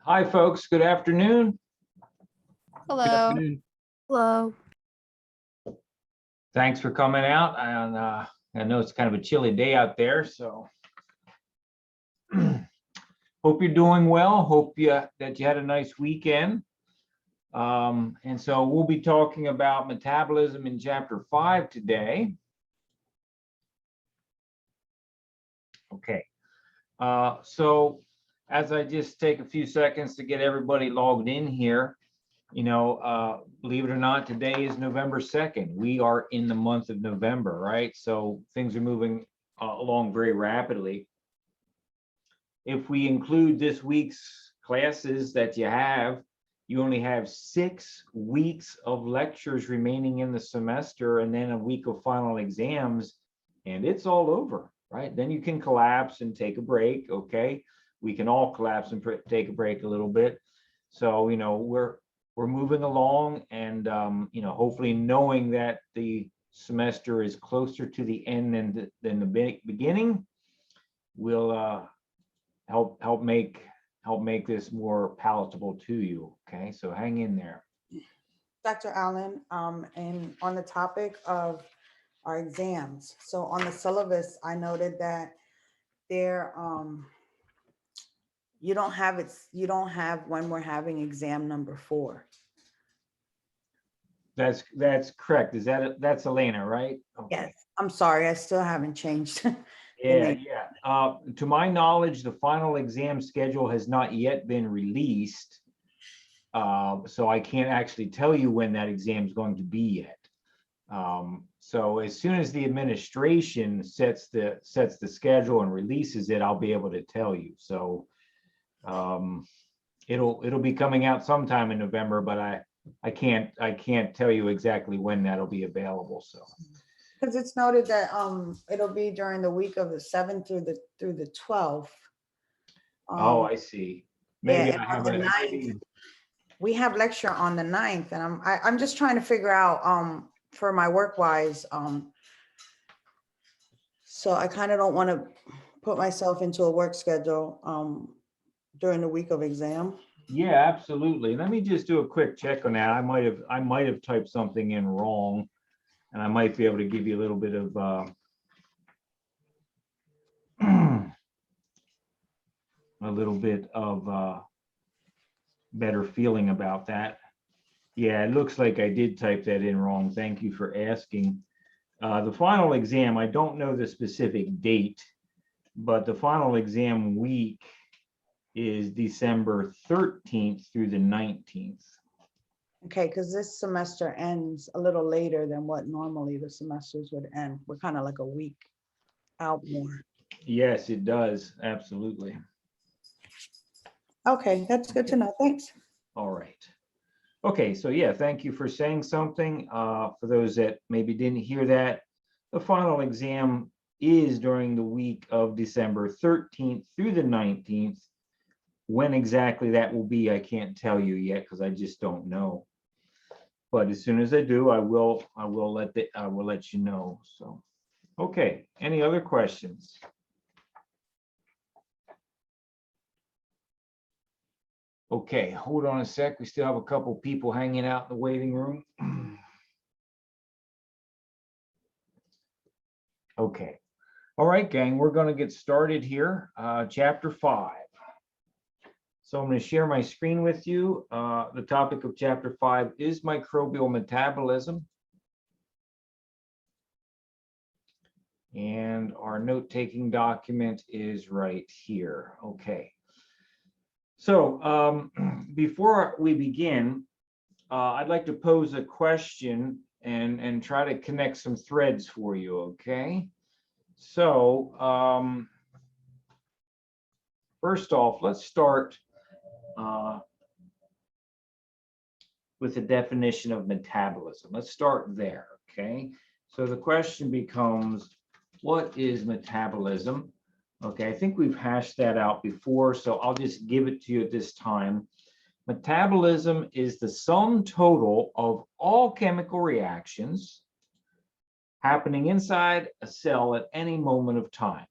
Hi, folks. Good afternoon. Hello. Good afternoon. Hello. Thanks for coming out. And I know it's kind of a chilly day out there, so hope you're doing well. Hope that you had a nice weekend. And so we'll be talking about metabolism in chapter 5 today. Okay. So as I just take a few seconds to get everybody logged in here, believe it or not, today is November 2nd. We are in the month of November, right? So things are moving along very rapidly. If we include this week's classes that you only have 6 weeks of lectures remaining in the semester and then a week of final exams, and it's all over, right? Then you can collapse and take a break, okay? We can all collapse and take a break a little bit. So, we're moving along, and hopefully knowing that the semester is closer to the end than the beginning will help make this more palatable to you. Okay, so hang in there. Dr. Allen, and on the topic of our exams, so on the syllabus, I noted that there you don't have when we're having exam number 4. That's correct. That's Elena, right? Okay. Yes, I'm sorry, I still haven't changed. Yeah. To my knowledge, the final exam schedule has not yet been released. So I can't actually tell you when that exam is going to be yet. So as soon as the administration sets the schedule and releases it, I'll be able to tell you. So it'll be coming out sometime in November, but I can't tell you exactly when that'll be available. So Because it's noted that it'll be during the week of the 7th through the 12th. Oh, I see. Maybe yeah, I have on the 9th, we have lecture on the 9th, and I'm just trying to figure out for my work wise. So I kind of don't want to put myself into a work schedule during the week of exam. Yeah, absolutely. Let me just do a quick check on that. I might have typed something in wrong, and I might be able to give you a little bit of better feeling about that. Yeah, it looks like I did type that in wrong. Thank you for asking. The final exam, I don't know the specific date, but the final exam week is December 13th through the 19th. Okay, because this semester ends a little later than what normally the semesters would end. We're kind of like a week out more. Yes, it does. Absolutely. Okay, that's good to know. Thanks. All right. Okay, so yeah, thank you for saying something. For those that maybe didn't hear that, the final exam is during the week of December 13th through the 19th. When exactly that will be, I can't tell you yet because I just don't know. But as soon as I do, I will let you know. So, okay. Any other questions? Okay, hold on a sec. We still have a couple people hanging out in the waiting room. Okay. All right, gang, we're going to get started here. Chapter 5. So I'm going to share my screen with you. The topic of chapter 5 is microbial metabolism. And our note-taking document is right here. Okay. So before we begin, I'd like to pose a question and try to connect some threads for you, okay? So first off, let's start with the definition of metabolism. Let's start there, okay? So the question becomes, what is metabolism? Okay, I think we've hashed that out before, so I'll just give it to you at this time. Metabolism is the sum total of all chemical reactions happening inside a cell at any moment of time.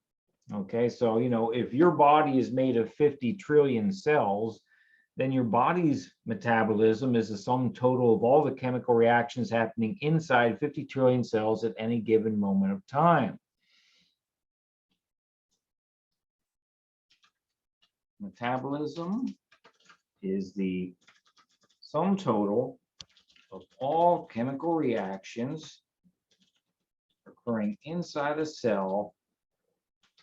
Okay, so if your body is made of 50 trillion cells, then your body's metabolism is the sum total of all the chemical reactions happening inside 50 trillion cells at any given moment of time. Metabolism is the sum total of all chemical reactions occurring inside a cell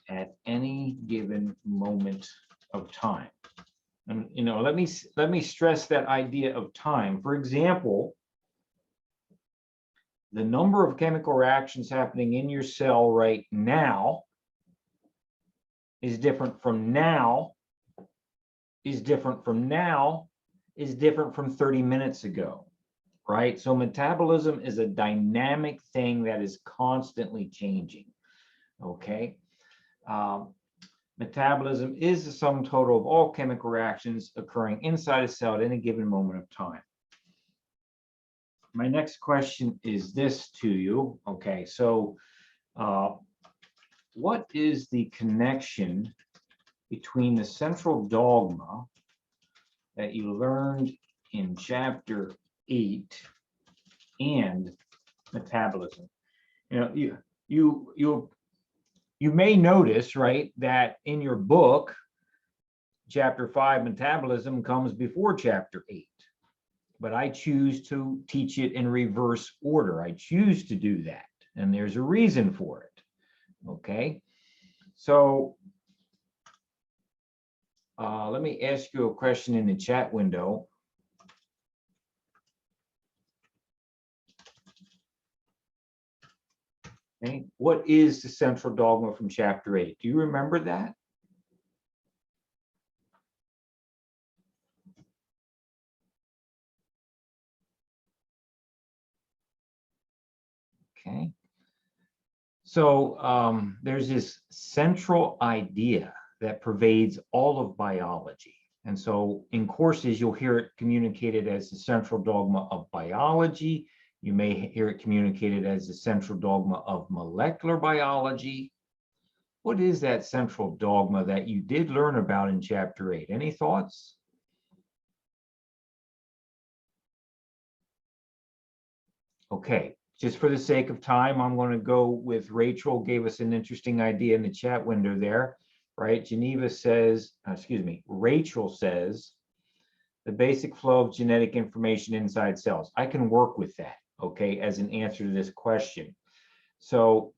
at any given moment of time. And let me stress that idea of time. For example, the number of chemical reactions happening in your cell right now is different from now, is different from now, is different from 30 minutes ago, right? So metabolism is a dynamic thing that is constantly changing, okay? Metabolism is the sum total of all chemical reactions occurring inside a cell at any given moment of time. My next question is this to you. Okay, so what is the connection between the central dogma that you learned in chapter 8 and metabolism? You may notice, right, that in your book, chapter 5, metabolism, comes before chapter 8. But I choose to teach it in reverse order. I choose to do that, and there's a reason for it. Okay, so let me ask you a question in the chat window. Okay, what is the central dogma from chapter 8? Do you remember that? Okay, so there's this central idea that pervades all of biology. And so in courses, you'll hear it communicated as the central dogma of biology. You may hear it communicated as the central dogma of molecular biology. What is that central dogma that you did learn about in chapter 8? Any thoughts? Okay, just for the sake of time, I'm going to go with Rachel. Gave us an interesting idea in the chat window there, right? Geneva says, Rachel says, the basic flow of genetic information inside cells. I can work with that, okay, as an answer to this question. So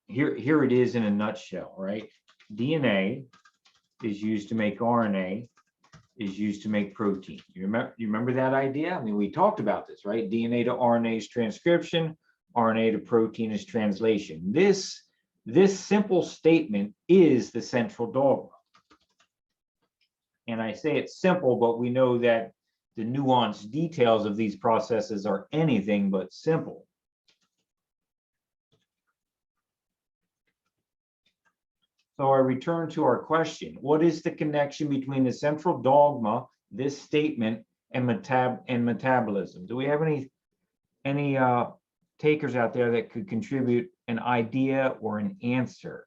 here it is in a nutshell, right? DNA is used to make RNA, is used to make protein. You remember that idea? I mean, we talked about this, right? DNA to RNA is transcription, RNA to protein is translation. This simple statement is the central dogma. And I say it's simple, but we know that the nuanced details of these processes are anything but simple. So I return to our question. What is the connection between the central dogma, this statement, and metabolism? Do we have any takers out there that could contribute an idea or an answer?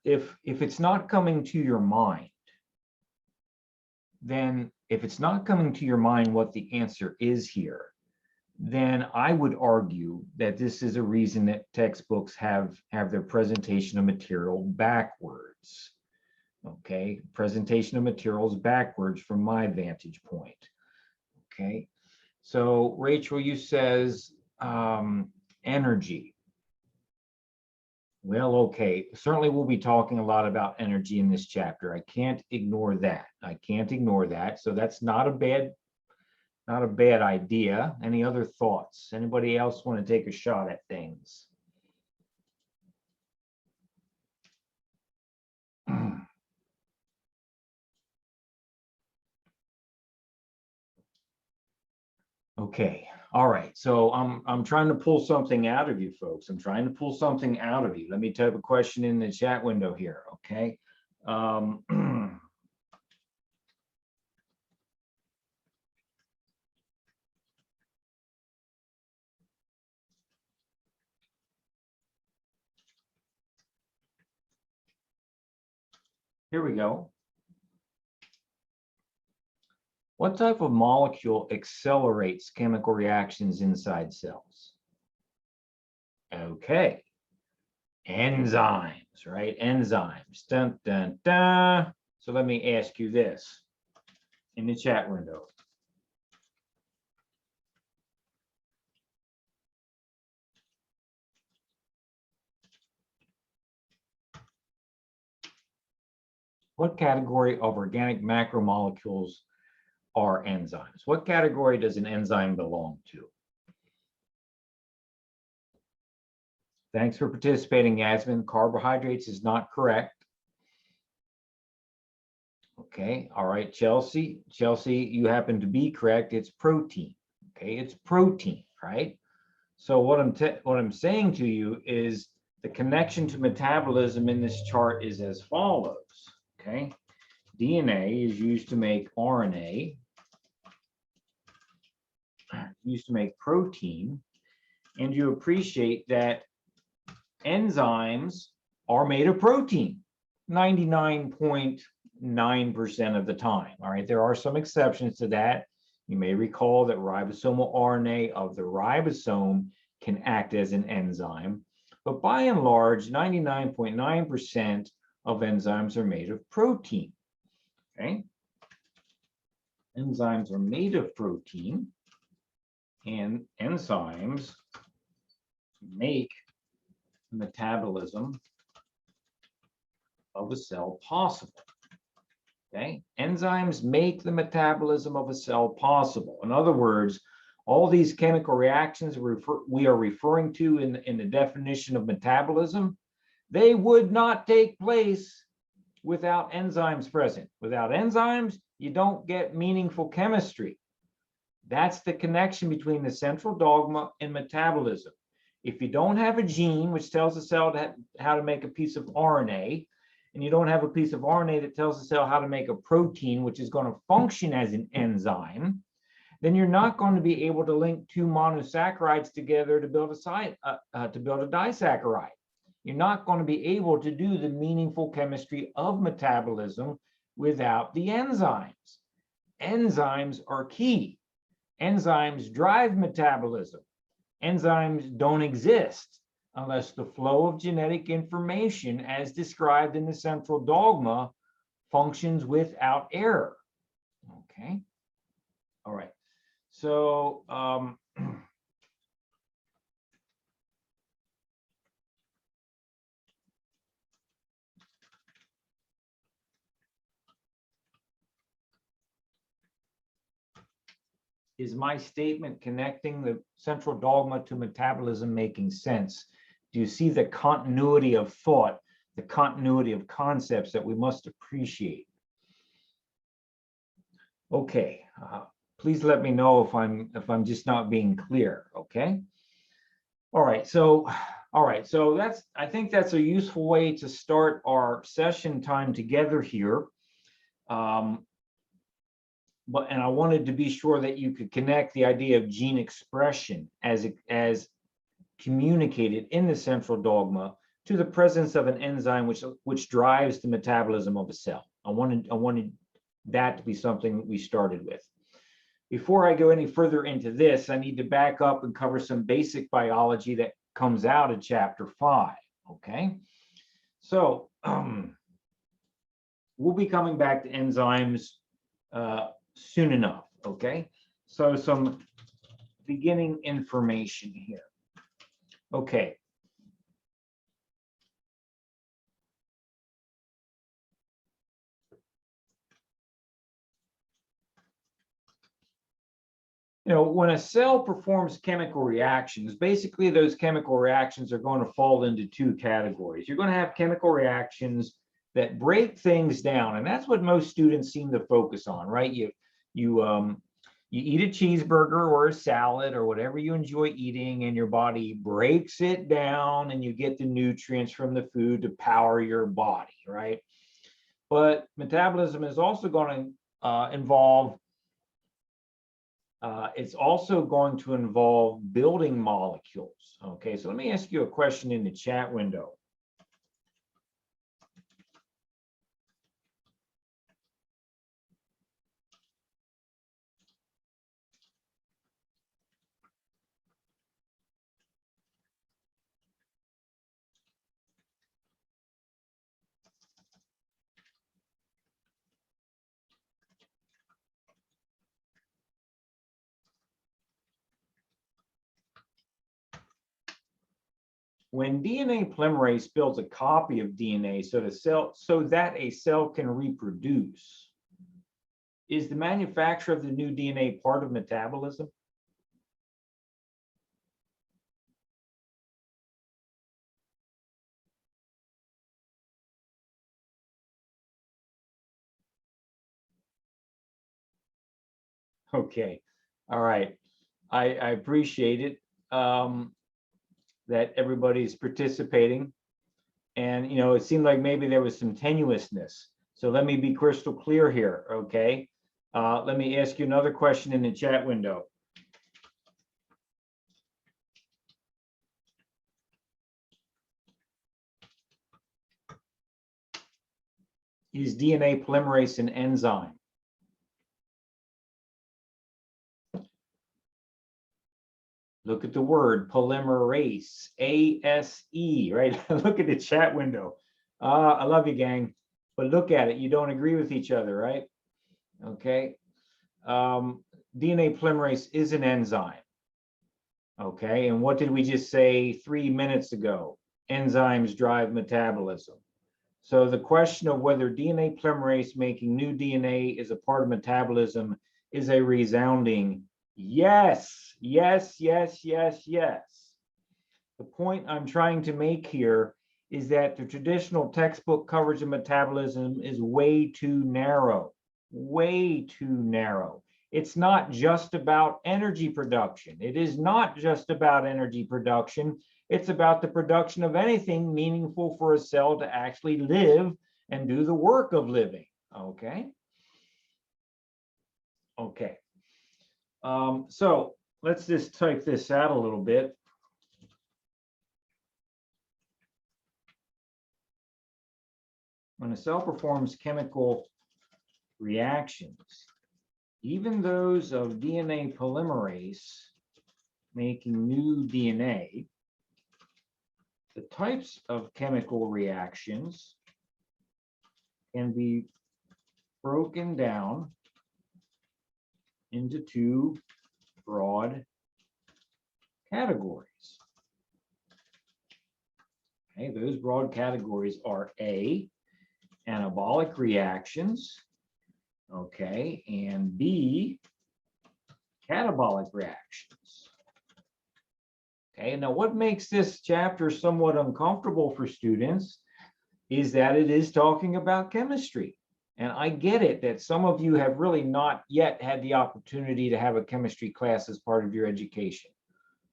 If it's not coming to your mind, then if it's not coming to your mind what the answer is here, then I would argue that this is a reason that textbooks have their presentation of material backwards. Okay, presentation of materials backwards from my vantage point. Okay, so Rachel, you says energy. Well, okay, certainly we'll be talking a lot about energy in this chapter. I can't ignore that. I can't ignore that. So that's not a bad idea. Any other thoughts? Anybody else want to take a shot at things? Okay. All right. So I'm trying to pull something out of you folks. I'm trying to pull something out of you. Let me type a question in the chat window here. Okay. Here we go. What type of molecule accelerates chemical reactions inside cells? Okay. Enzymes, right? Enzymes. Dun, dun, dun. So let me ask you this in the chat window. What category of organic macromolecules are enzymes? What category does an enzyme belong to? Thanks for participating, Yasmin. Carbohydrates is not correct. Okay, all right, Chelsea. Chelsea, you happen to be correct. It's protein. Okay, it's protein, right? So what I'm saying to you is the connection to metabolism in this chart is as follows. Okay, DNA is used to make RNA, used to make protein, and you appreciate that enzymes are made of protein 99.9% of the time. All right, there are some exceptions to that. You may recall that ribosomal RNA of the ribosome can act as an enzyme, but by and large, 99.9% of enzymes are made of protein. Okay, enzymes are made of protein, and enzymes make metabolism of a cell possible. Okay, enzymes make the metabolism of a cell possible. In other words, all these chemical reactions we are referring to in the definition of metabolism, they would not take place without enzymes present. Without enzymes, you don't get meaningful chemistry. That's the connection between the central dogma and metabolism. If you don't have a gene which tells the cell how to make a piece of RNA, and you don't have a piece of RNA that tells the cell how to make a protein, which is going to function as an enzyme, then you're not going to be able to link two monosaccharides together to build a disaccharide. You're not going to be able to do the meaningful chemistry of metabolism without the enzymes. Enzymes are key. Enzymes drive metabolism. Enzymes don't exist unless the flow of genetic information, as described in the central dogma, functions without error. Okay. All right. So is my statement connecting the central dogma to metabolism making sense? Do you see the continuity of thought, the continuity of concepts that we must appreciate? Okay, please let me know if I'm just not being clear. Okay. All right. So I think that's a useful way to start our session time together here. And I wanted to be sure that you could connect the idea of gene expression as communicated in the central dogma to the presence of an enzyme which drives the metabolism of a cell. I wanted that to be something that we started with. Before I go any further into this, I need to back up and cover some basic biology that comes out of chapter 5. Okay, so we'll be coming back to enzymes soon enough. Okay, so some beginning information here. Okay. You know, when a cell performs chemical reactions, basically those chemical reactions are going to fall into two categories. You're going to have chemical reactions that break things down, and that's what most students seem to focus on, right? You eat a cheeseburger or a salad or whatever you enjoy eating, and your body breaks it down, and you get the nutrients from the food to power your body, right? But metabolism is also going to involve it's also going to involve building molecules. Okay, so let me ask you a question in the chat window. when DNA polymerase builds a copy of DNA so that a cell can reproduce, is the manufacture of the new DNA part of metabolism? Okay, all right. I appreciate it that everybody's participating. And, it seemed like maybe there was some tenuousness. So let me be crystal clear here, okay? Let me ask you another question in the chat window. Is DNA polymerase an enzyme? Look at the word polymerase, A-S-E, right? Look at the chat window. I love you, gang, but look at it. You don't agree with each other, right? Okay. DNA polymerase is an enzyme. Okay, and what did we just say 3 minutes ago? Enzymes drive metabolism. So the question of whether DNA polymerase making new DNA is a part of metabolism is a resounding yes, yes, yes, yes, yes. The point I'm trying to make here is that the traditional textbook coverage of metabolism is way too narrow, way too narrow. It's not just about energy production. It is not just about energy production. It's about the production of anything meaningful for a cell to actually live and do the work of living, okay? Okay. So let's just type this out a little bit. When a cell performs chemical reactions, even those of DNA polymerase making new DNA, the types of chemical reactions can be broken down into two broad categories. Okay, those broad categories are A, anabolic reactions, okay, and B, catabolic reactions. Okay, now what makes this chapter somewhat uncomfortable for students is that it is talking about chemistry. And I get it that some of you have really not yet had the opportunity to have a chemistry class as part of your education.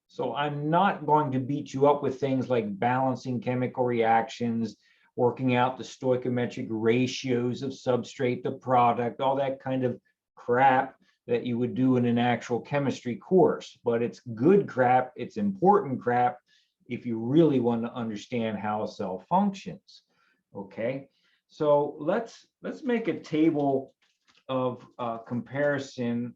So I'm not going to beat you up with things like balancing chemical reactions, working out the stoichiometric ratios of substrate to product, all that kind of crap that you would do in an actual chemistry course. But it's good crap, it's important crap if you really want to understand how a cell functions. Okay, so let's make a table of comparison,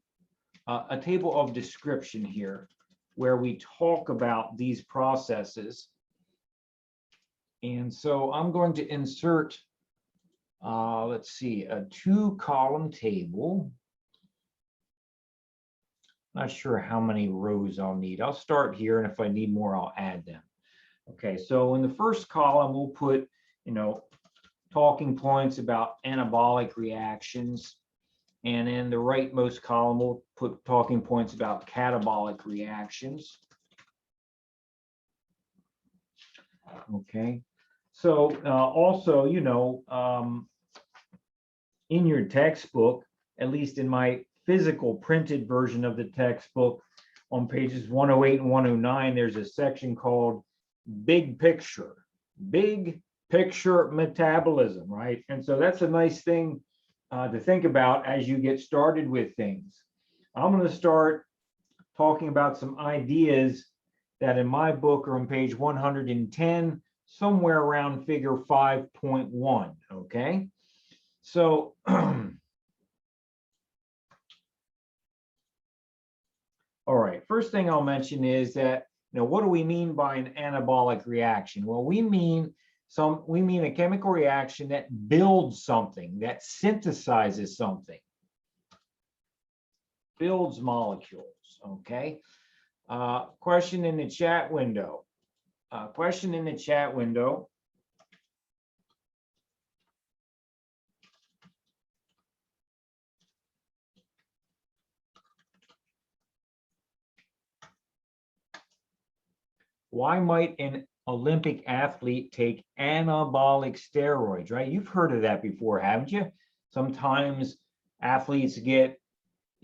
a table of description here, where we talk about these processes. And so I'm going to insert, let's see, a 2-column table. Not sure how many rows I'll need. I'll start here, and if I need more, I'll add them. Okay, so in the first column, we'll put, talking points about anabolic reactions. And in the rightmost column, we'll put talking points about catabolic reactions. Okay, so also, in your textbook, at least in my physical printed version of the textbook, on pages 108 and 109, there's a section called Big Picture metabolism, right? And so that's a nice thing to think about as you get started with things. I'm going to start talking about some ideas that in my book are on page 110, somewhere around figure 5.1, okay? So, all right, first thing I'll mention is that, what do we mean by an anabolic reaction? Well, we mean a chemical reaction that builds something, that synthesizes something, builds molecules, okay? Question in the chat window. question in the chat window. Why might an Olympic athlete take anabolic steroids, right? You've heard of that before, haven't you? Sometimes athletes get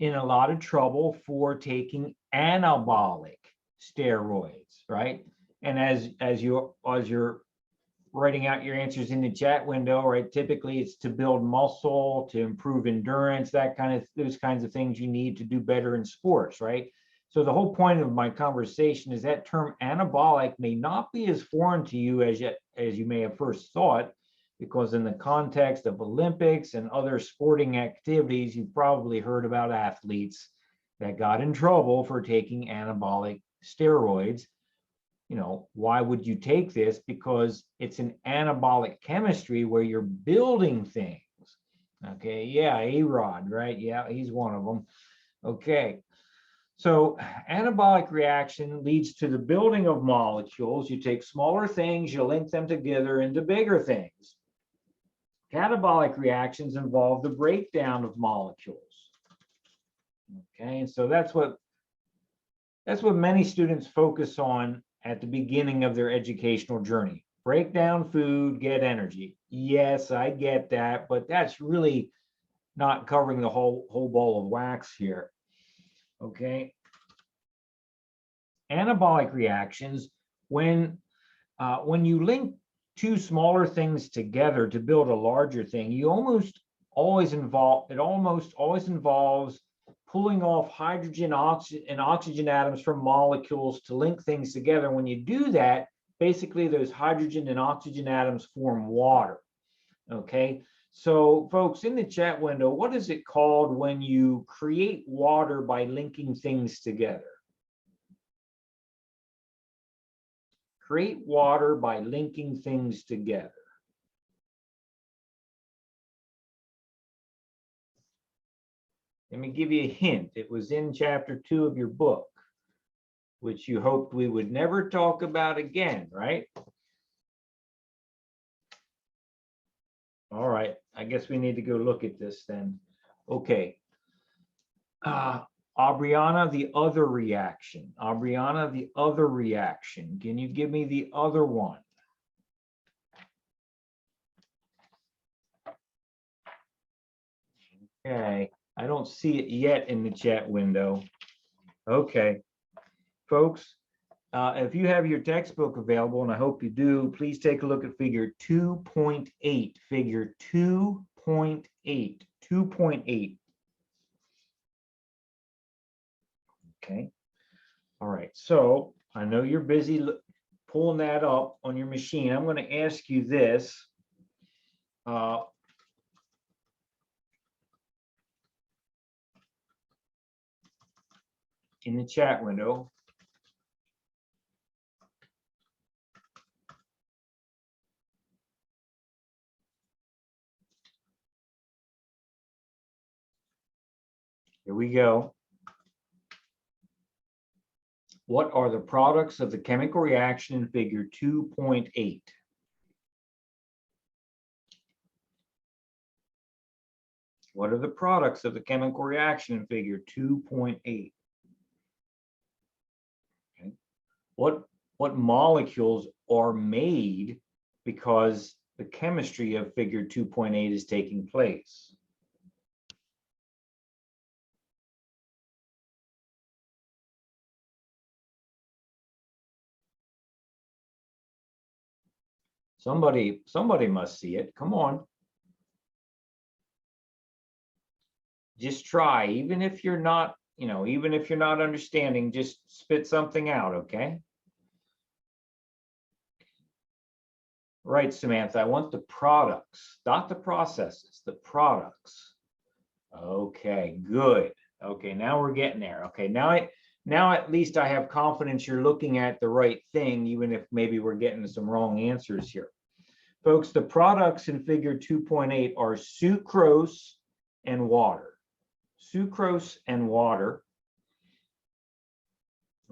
in a lot of trouble for taking anabolic steroids, right? And as you're writing out your answers in the chat window, right? Typically it's to build muscle, to improve endurance, those kinds of things you need to do better in sports, right? So the whole point of my conversation is that term anabolic may not be as foreign to you as you may have first thought, because in the context of Olympics and other sporting activities, you've probably heard about athletes that got in trouble for taking anabolic steroids. You know, why would you take this? Because it's an anabolic chemistry where you're building things. Okay, yeah, A-Rod, right? Yeah, he's one of them. Okay, so anabolic reaction leads to the building of molecules. You take smaller things, you link them together into bigger things. Catabolic reactions involve the breakdown of molecules. Okay, and so that's what many students focus on at the beginning of their educational journey. Break down food, get energy. Yes, I get that, but that's really not covering the whole ball of wax here. Okay. Anabolic reactions, when you link two smaller things together to build a larger thing, it almost always involves pulling off hydrogen and oxygen atoms from molecules to link things together. When you do that, basically those hydrogen and oxygen atoms form water. Okay, so folks in the chat window, what is it called when you create water by linking things together? Create water by linking things together. Let me give you a hint. It was in chapter 2 of your book, which you hoped we would never talk about again, right? All right, I guess we need to go look at this then. Okay. Aubriana, the other reaction. Aubriana, the other reaction. Can you give me the other one? Okay, I don't see it yet in the chat window. Okay, folks, if you have your textbook available, and I hope you do, please take a look at figure 2.8, figure 2.8, 2.8. Okay, all right, so I know you're busy pulling that up on your machine. I'm going to ask you this. In the chat window. Here we go. What are the products of the chemical reaction in figure 2.8? What are the products of the chemical reaction in figure 2.8? Okay. What molecules are made because the chemistry of figure 2.8 is taking place? Somebody must see it. Come on. Just try, even if you're not, even if you're not understanding, just spit something out, okay? Right, Samantha, I want the products, not the processes, the products. Okay, good. Okay, now we're getting there. Okay, now at least I have confidence you're looking at the right thing, even if maybe we're getting some wrong answers here. Folks, the products in figure 2.8 are sucrose and water. Sucrose and water.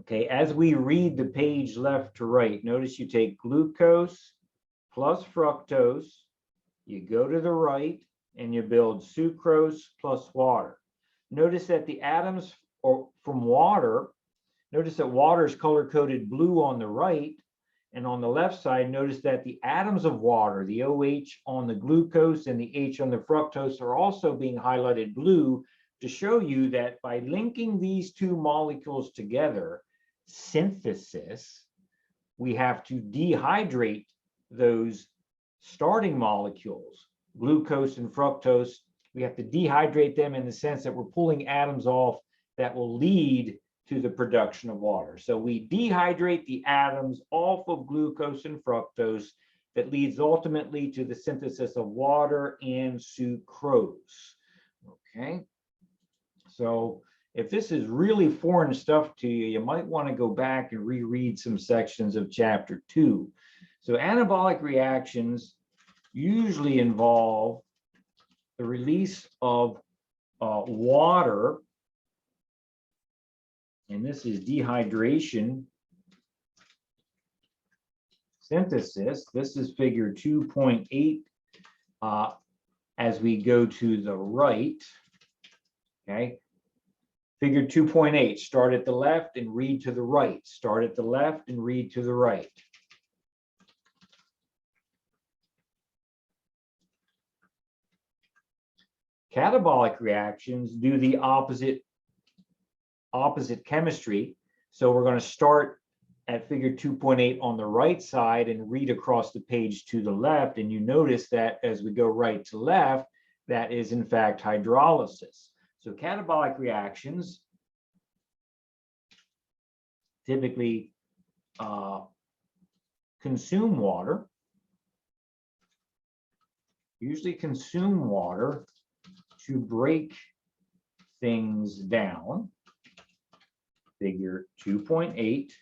Okay, as we read the page left to right, notice you take glucose plus fructose, you go to the right, and you build sucrose plus water. Notice that the atoms from water, notice that water is color-coded blue on the right, and on the left side, notice that the atoms of water, the OH on the glucose and the H on the fructose, are also being highlighted blue to show you that by linking these two molecules together, synthesis, we have to dehydrate those starting molecules, glucose and fructose. We have to dehydrate them in the sense that we're pulling atoms off that will lead to the production of water. So we dehydrate the atoms off of glucose and fructose that leads ultimately to the synthesis of water and sucrose. Okay. So if this is really foreign stuff to you, you might want to go back and reread some sections of chapter 2. So anabolic reactions usually involve the release of water, and this is dehydration, synthesis. This is figure 2.8 as we go to the right. Okay. Figure 2.8, start at the left and read to the right. Start at the left and read to the right. Catabolic reactions do the opposite chemistry. So we're going to start at figure 2.8 on the right side and read across the page to the left. And you notice that as we go right to left, that is in fact hydrolysis. So catabolic reactions typically consume water, usually consume water to break things down. Figure 2.8,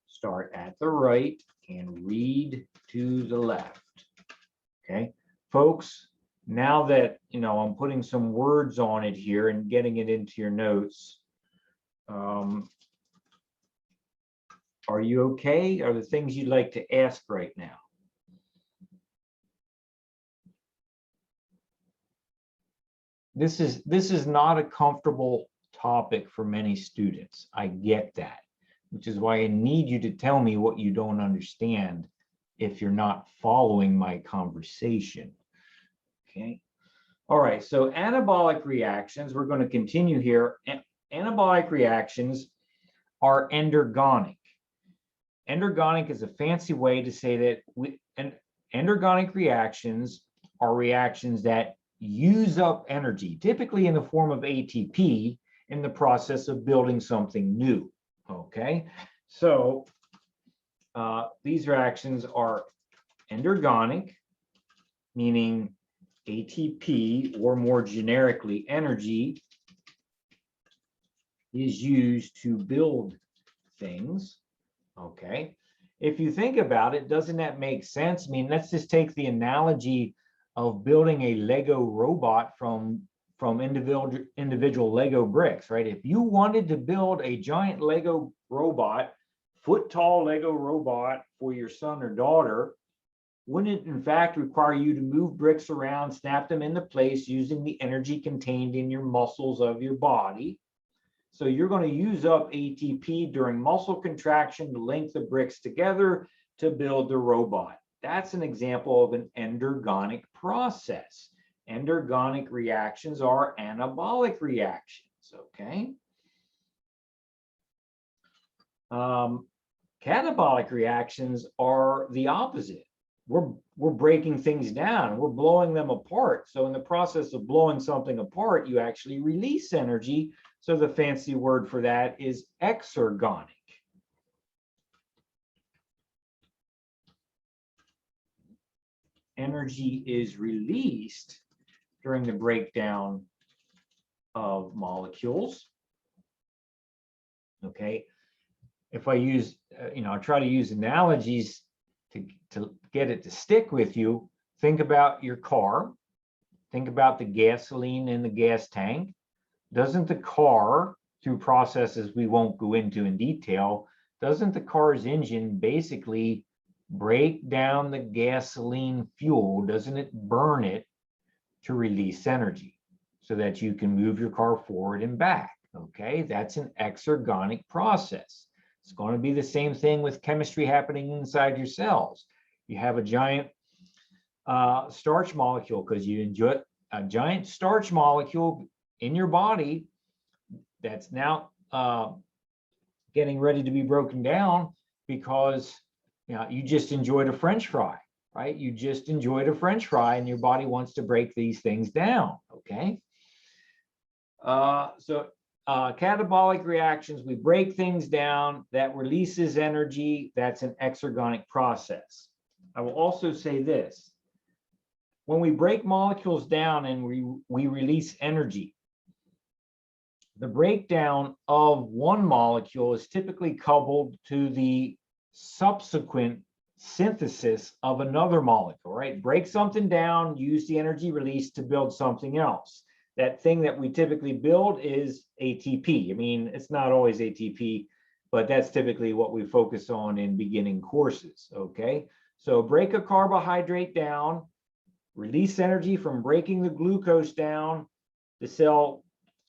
start at the right and read to the left. Okay, folks, now that I'm putting some words on it here and getting it into your notes, are you okay? Are there things you'd like to ask right now? This is not a comfortable topic for many students. I get that, which is why I need you to tell me what you don't understand if you're not following my conversation. Okay. All right. So anabolic reactions, we're going to continue here. Anabolic reactions are endergonic. Endergonic is a fancy way to say that endergonic reactions are reactions that use up energy, typically in the form of ATP, in the process of building something new. Okay, so these reactions are endergonic, meaning ATP, or more generically, energy, is used to build things. Okay, if you think about it, doesn't that make sense? I mean, let's just take the analogy of building a Lego robot from individual Lego bricks, right? If you wanted to build a giant Lego robot, foot-tall Lego robot for your son or daughter, wouldn't it in fact require you to move bricks around, snap them into place using the energy contained in your muscles of your body? So you're going to use up ATP during muscle contraction to link the bricks together to build the robot. That's an example of an endergonic process. Endergonic reactions are anabolic reactions, okay? Catabolic reactions are the opposite. We're breaking things down, we're blowing them apart. So in the process of blowing something apart, you actually release energy. So the fancy word for that is exergonic. Energy is released during the breakdown of molecules. Okay, if I use, I try to use analogies to get it to stick with you. Think about your car. Think about the gasoline in the gas tank. Doesn't the car through processes we won't go into in detail, doesn't the car's engine basically break down the gasoline fuel? Doesn't it burn it to release energy so that you can move your car forward and back? Okay, that's an exergonic process. It's going to be the same thing with chemistry happening inside your cells. You have a giant starch molecule because you enjoy a giant starch molecule in your body that's now getting ready to be broken down because you just enjoyed a French fry, right? You just enjoyed a French fry and your body wants to break these things down, okay? Catabolic reactions, we break things down, that releases energy, that's an exergonic process. I will also say this. When we break molecules down and we release energy, the breakdown of one molecule is typically coupled to the subsequent synthesis of another molecule, right? Break something down, use the energy released to build something else. That thing that we typically build is ATP. I mean, it's not always ATP, but that's typically what we focus on in beginning courses, okay? So break a carbohydrate down, release energy from breaking the glucose down. The cell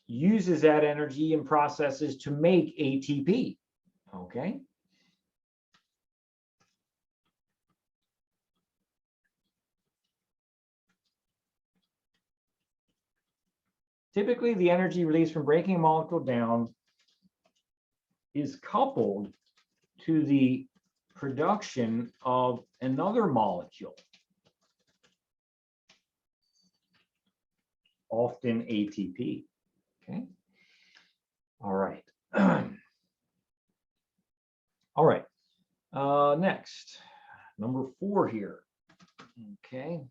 uses that energy and processes to make ATP, okay? Typically, the energy released from breaking a molecule down is coupled to the production of another molecule, often ATP. Okay. All right. All right. Next, number 4 here. Okay.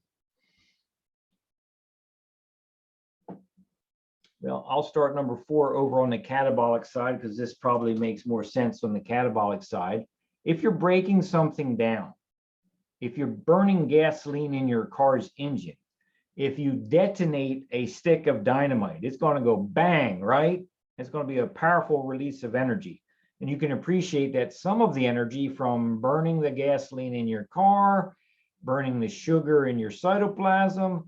Well, I'll start number 4 over on the catabolic side because this probably makes more sense on the catabolic side. If you're breaking something down, if you're burning gasoline in your car's engine, if you detonate a stick of dynamite, it's going to go bang, right? It's going to be a powerful release of energy. And you can appreciate that some of the energy from burning the gasoline in your car, burning the sugar in your cytoplasm,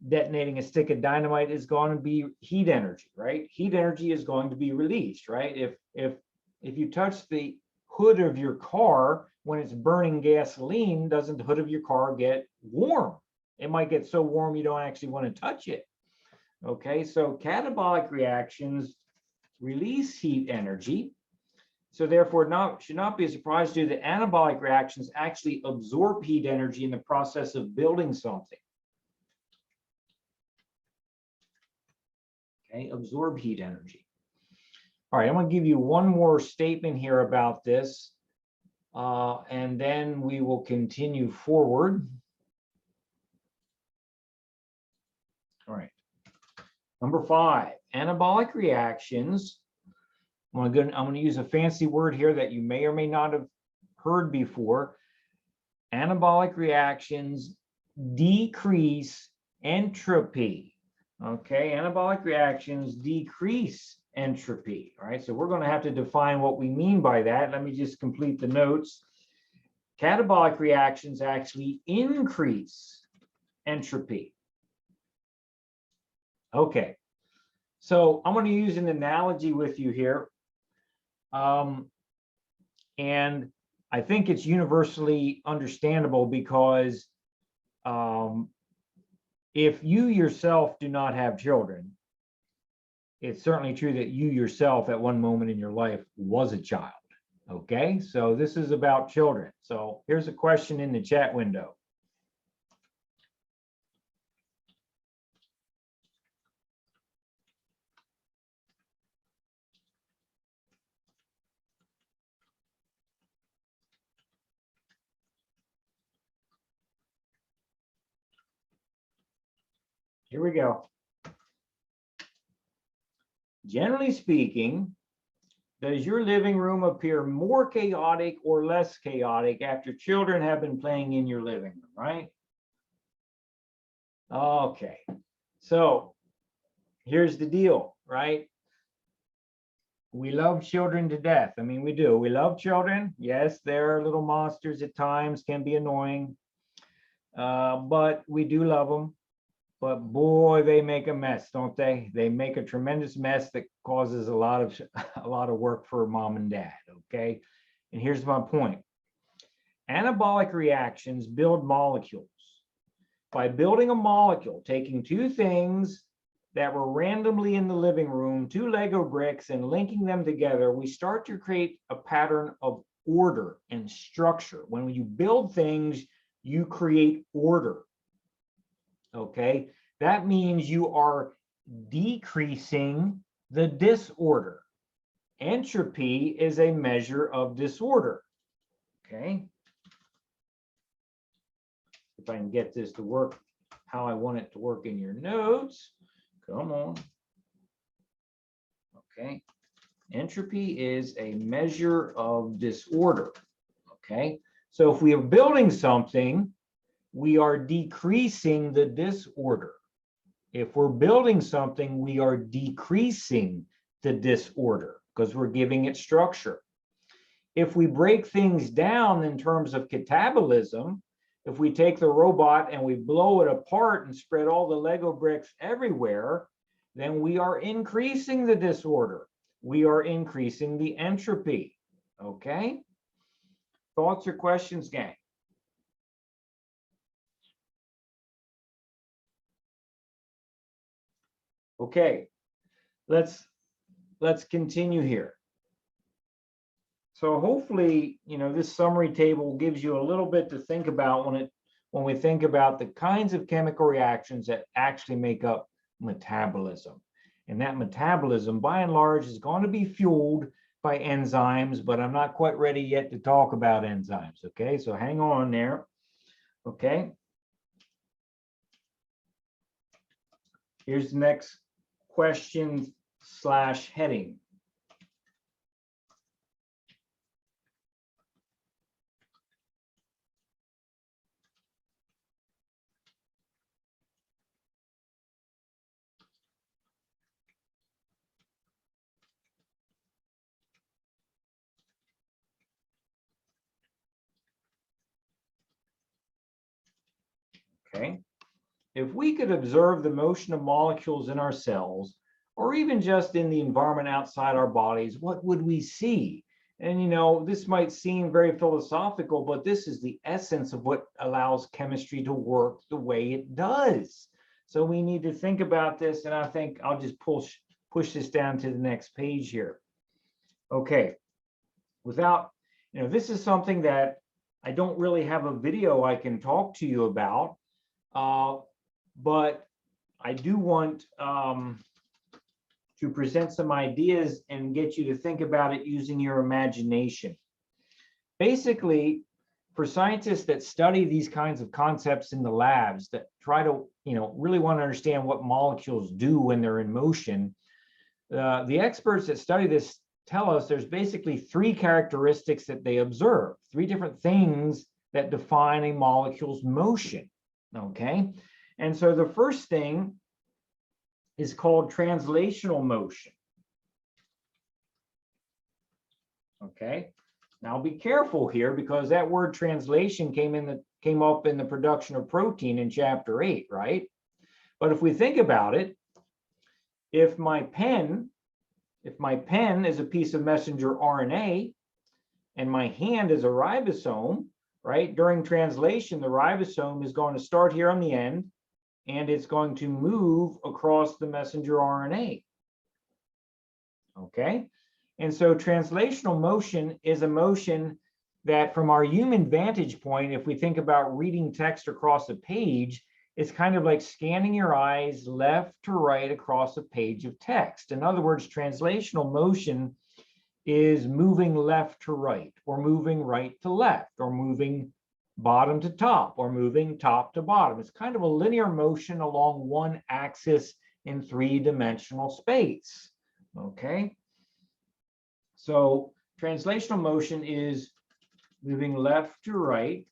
detonating a stick of dynamite is going to be heat energy, right? Heat energy is going to be released, right? If you touch the hood of your car when it's burning gasoline, doesn't the hood of your car get warm? It might get so warm you don't actually want to touch it. Okay, so catabolic reactions release heat energy. So therefore, should not be a surprise to you that anabolic reactions actually absorb heat energy in the process of building something. Okay, absorb heat energy. All right, I'm going to give you one more statement here about this, and then we will continue forward. All right. Number 5, anabolic reactions. I'm going to use a fancy word here that you may or may not have heard before. Anabolic reactions decrease entropy. Okay, anabolic reactions decrease entropy. All right, so we're going to have to define what we mean by that. Let me just complete the notes. Catabolic reactions actually increase entropy. Okay, so I'm going to use an analogy with you here. And I think it's universally understandable because if you yourself do not have children, it's certainly true that you yourself at one moment in your life was a child. Okay, so this is about children. So here's a question in the chat window. Here we go. Generally speaking, does your living room appear more chaotic or less chaotic after children have been playing in your living room, right? Okay, so here's the deal, right? We love children to death. I mean, we do. We love children. Yes, they're little monsters at times, can be annoying. But we do love them. But boy, they make a mess, don't they? They make a tremendous mess that causes a lot of work for mom and dad, okay? And here's my point. Anabolic reactions build molecules. By building a molecule, taking two things that were randomly in the living room, two Lego bricks, and linking them together, we start to create a pattern of order and structure. When you build things, you create order. Okay, that means you are decreasing the disorder. Entropy is a measure of disorder. Okay, if I can get this to work how I want it to work in your notes. Come on. Okay. Entropy is a measure of disorder. Okay. So if we are building something, we are decreasing the disorder. If we're building something, we are decreasing the disorder because we're giving it structure. If we break things down in terms of catabolism, if we take the robot and we blow it apart and spread all the Lego bricks everywhere, then we are increasing the disorder. We are increasing the entropy. Okay? Thoughts or questions, gang? Okay, let's continue here. So hopefully, this summary table gives you a little bit to think about when we think about the kinds of chemical reactions that actually make up metabolism. And that metabolism, by and large, is going to be fueled by enzymes, but I'm not quite ready yet to talk about enzymes. Okay, so hang on there. Okay. Here's the next question / heading. Okay. If we could observe the motion of molecules in our cells, or even just in the environment outside our bodies, what would we see? And this might seem very philosophical, but this is the essence of what allows chemistry to work the way it does. So we need to think about this, and I think I'll just push this down to the next page here. Okay. This is something that I don't really have a video I can talk to you about. But I do want to present some ideas and get you to think about it using your imagination. Basically, for scientists that study these kinds of concepts in the labs, that try to, really want to understand what molecules do when they're in motion, the experts that study this tell us there's basically three characteristics that they observe, three different things that define a molecule's motion. Okay, and so the first thing is called translational motion. Okay, now be careful here because that word translation came up in the production of protein in chapter 8, right? But if we think about it, if my pen is a piece of messenger RNA and my hand is a ribosome, right? During translation, the ribosome is going to start here on the end, and it's going to move across the messenger RNA. Okay? And so translational motion is a motion that, from our human vantage point, if we think about reading text across a page, it's kind of like scanning your eyes left to right across a page of text. In other words, translational motion is moving left to right, or moving right to left, or moving bottom to top, or moving top to bottom. It's kind of a linear motion along one axis in three-dimensional space. Okay? So translational motion is moving left to right,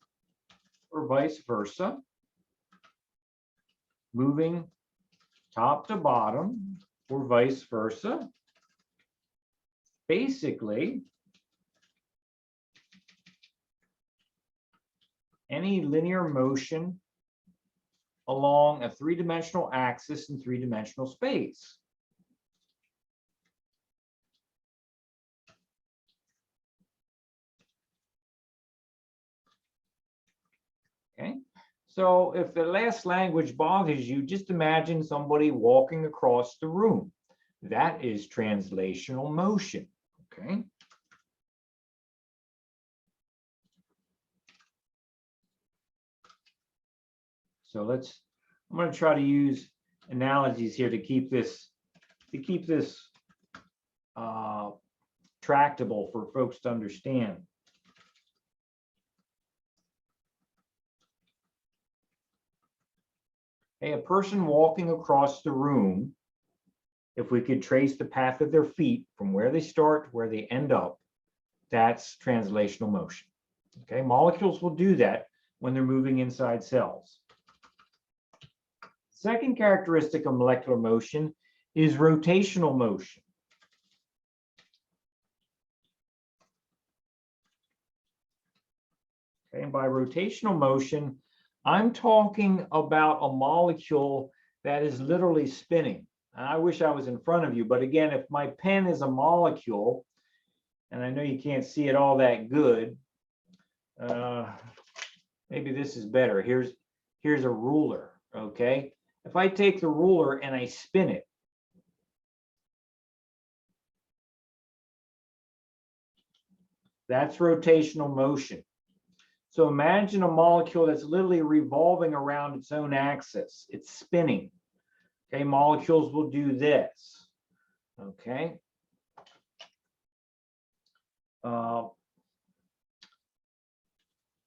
or vice versa, moving top to bottom, or vice versa, basically any linear motion along a three-dimensional axis in three-dimensional space. Okay, so if the last language bothers you, just imagine somebody walking across the room. That is translational motion, okay? So I'm going to try to use analogies here to keep this tractable for folks to understand. A person walking across the room, if we could trace the path of their feet from where they start to where they end up, that's translational motion. Okay, molecules will do that when they're moving inside cells. Second characteristic of molecular motion is rotational motion. Okay, and by rotational motion, I'm talking about a molecule that is literally spinning. And I wish I was in front of you, but again, if my pen is a molecule, and I know you can't see it all that good, maybe this is better. Here's a ruler, okay? If I take the ruler and I spin it, that's rotational motion. So imagine a molecule that's literally revolving around its own axis. It's spinning. Okay, molecules will do this. Okay.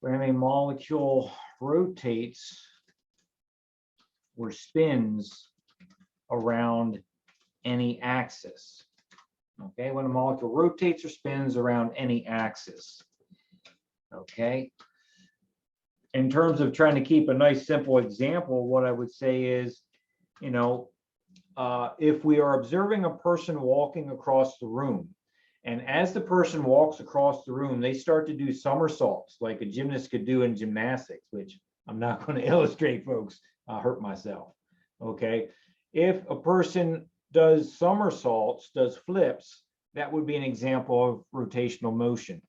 When a molecule rotates or spins around any axis. Okay, when a molecule rotates or spins around any axis. Okay. In terms of trying to keep a nice simple example, what I would say is, you know, if we are observing a person walking across the room, and as the person walks across the room, they start to do somersaults like a gymnast could do in gymnastics, which I'm not going to illustrate, folks. I'll hurt myself. Okay. If a person does somersaults, does flips, that would be an example of rotational motion.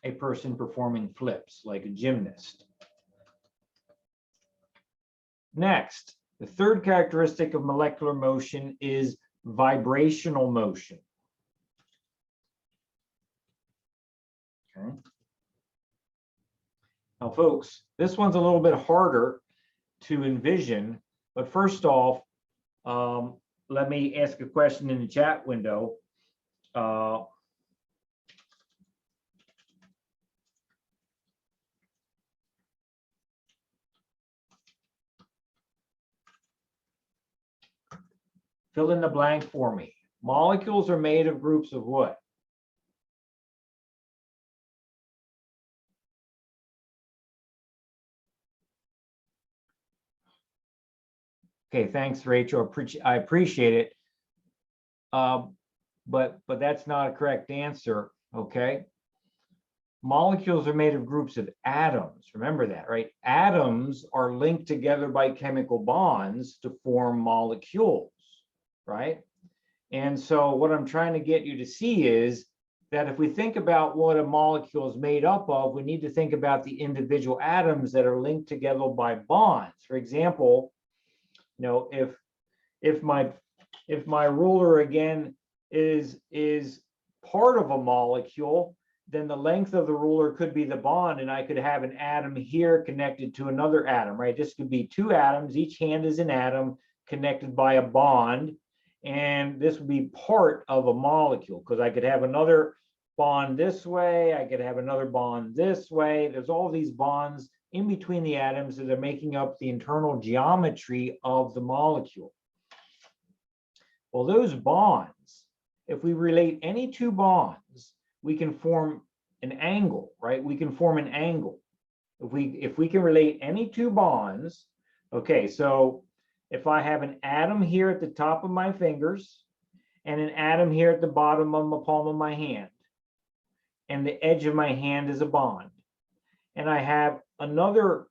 A person performing flips like a gymnast. Next, the third characteristic of molecular motion is vibrational motion. Okay. Now, folks, this one's a little bit harder to envision, but first off, let me ask a question in the chat window. Fill in the blank for me. Molecules are made of groups of what? Okay, thanks, Rachel. I appreciate it. But that's not a correct answer, okay? Molecules are made of groups of atoms. Remember that, right? Atoms are linked together by chemical bonds to form molecules, right? And so what I'm trying to get you to see is that if we think about what a molecule is made up of, we need to think about the individual atoms that are linked together by bonds. For example, you know, if my ruler again is part of a molecule, then the length of the ruler could be the bond, and I could have an atom here connected to another atom, right? This could be two atoms, each hand is an atom connected by a bond, and this would be part of a molecule, because I could have another bond this way, I could have another bond this way. There's all these bonds in between the atoms that are making up the internal geometry of the molecule. Well, those bonds, if we relate any two bonds, we can form an angle, right? We can form an angle. If we can relate any two bonds, Okay, so if I have an atom here at the top of my fingers and an atom here at the bottom of the palm of my hand, and the edge of my hand is a bond, and I have another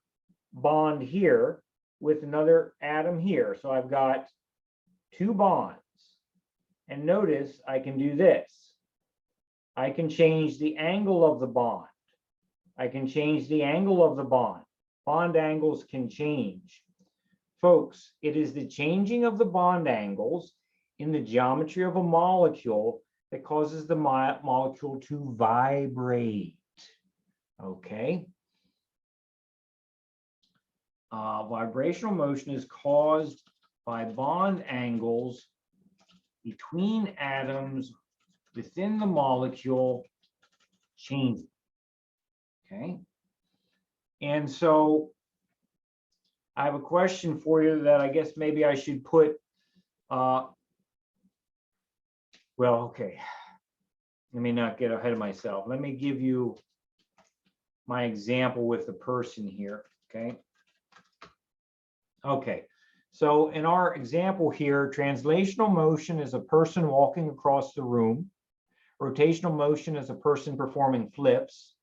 bond here with another atom here. So I've got two bonds. And notice I can do this. I can change the angle of the bond. I can change the angle of the bond. Bond angles can change. Folks, it is the changing of the bond angles in the geometry of a molecule that causes the molecule to vibrate. Okay. Vibrational motion is caused by bond angles between atoms within the molecule changing. Okay. And so I have a question for you that I guess maybe I should put, well, okay. Let me not get ahead of myself. Let me give you my example with the person here, okay? Okay, so in our example here, translational motion is a person walking across the room. Rotational motion is a person performing flips.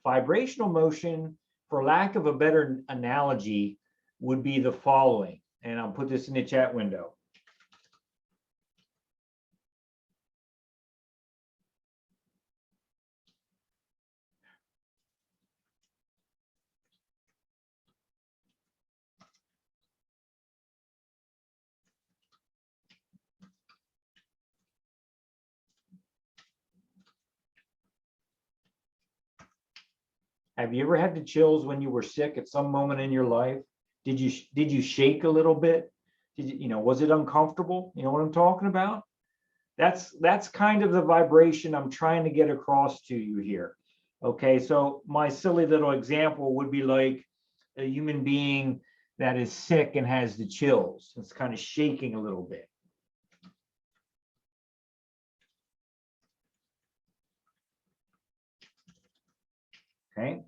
Vibrational motion, for lack of a better analogy, would be the following, and I'll put this in the chat window. Have you ever had the chills when you were sick at some moment in your life? Did you shake a little bit? Did you, was it uncomfortable? You know what I'm talking about? That's kind of the vibration I'm trying to get across to you here. Okay, so my silly little example would be like a human being that is sick and has the chills. It's kind of shaking a little bit. Okay.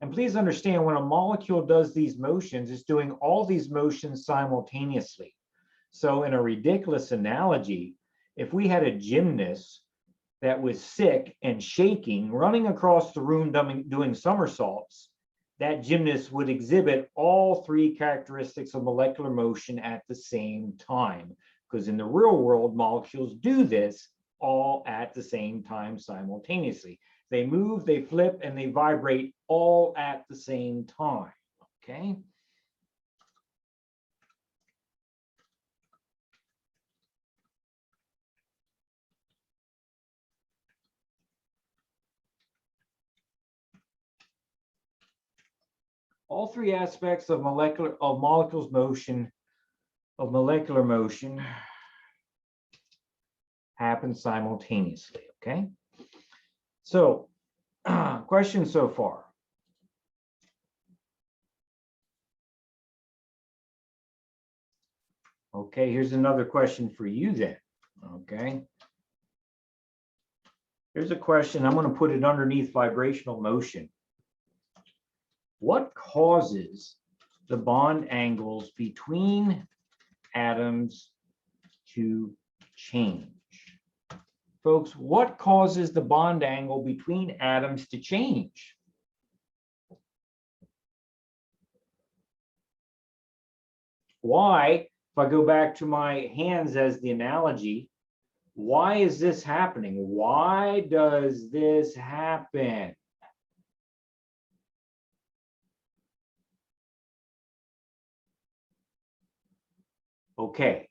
And please understand, when a molecule does these motions, it's doing all these motions simultaneously. So in a ridiculous analogy, if we had a gymnast that was sick and shaking, running across the room doing somersaults, that gymnast would exhibit all three characteristics of molecular motion at the same time. Because in the real world, molecules do this all at the same time simultaneously. They move, they flip, and they vibrate all at the same time, okay? All three aspects of molecular motion happen simultaneously, okay? So, questions so far? Okay, here's another question for you then, okay? Here's a question, I'm going to put it underneath vibrational motion. What causes the bond angles between atoms to change? Folks, what causes the bond angle between atoms to change? Why, if I go back to my hands as the analogy, why is this happening? Why does this happen? Okay,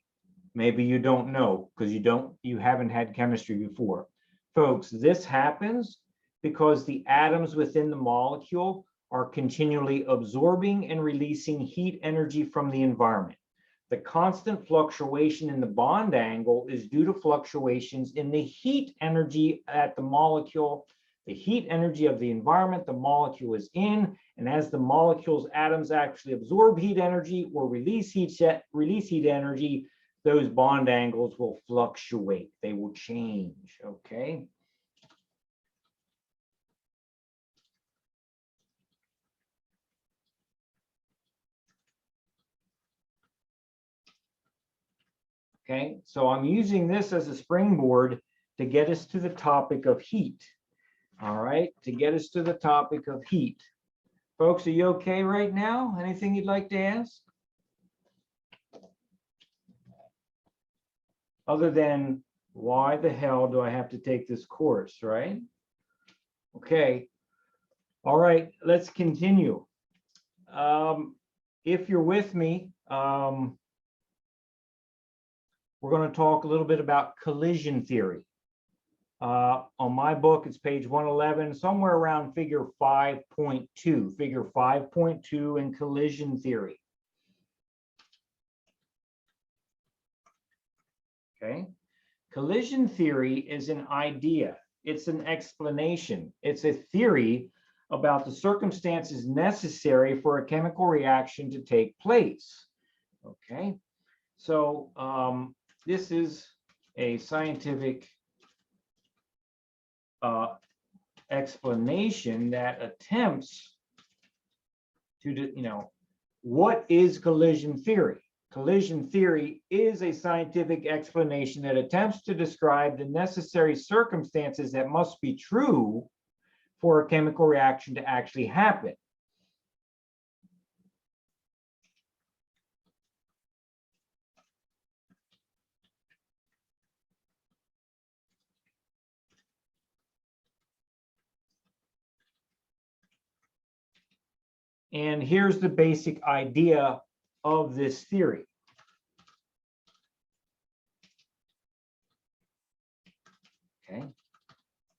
maybe you don't know because you haven't had chemistry before. Folks, this happens because the atoms within the molecule are continually absorbing and releasing heat energy from the environment. The constant fluctuation in the bond angle is due to fluctuations in the heat energy at the molecule, the heat energy of the environment the molecule is in, and as the molecule's atoms actually absorb heat energy or release heat energy, those bond angles will fluctuate. They will change, okay? Okay, so I'm using this as a springboard to get us to the topic of heat. All right, to get us to the topic of heat. Folks, are you okay right now? Anything you'd like to ask? Other than, why the hell do I have to take this course, right? Okay. All right, let's continue. If you're with me, we're going to talk a little bit about collision theory. On my book, it's page 111, somewhere around figure 5.2, figure 5.2 in collision theory. Okay. Collision theory is an idea. It's an explanation. It's a theory about the circumstances necessary for a chemical reaction to take place. Okay. So this is a scientific explanation that attempts to, what is collision theory? Collision theory is a scientific explanation that attempts to describe the necessary circumstances that must be true for a chemical reaction to actually happen. And here's the basic idea of this theory. Okay.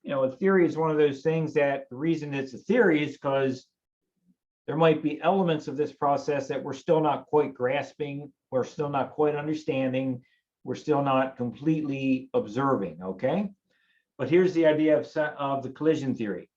A theory is one of those things that the reason it's a theory is because there might be elements of this process that we're still not quite grasping, we're still not quite understanding, we're still not completely observing, okay? But here's the idea of the collision theory.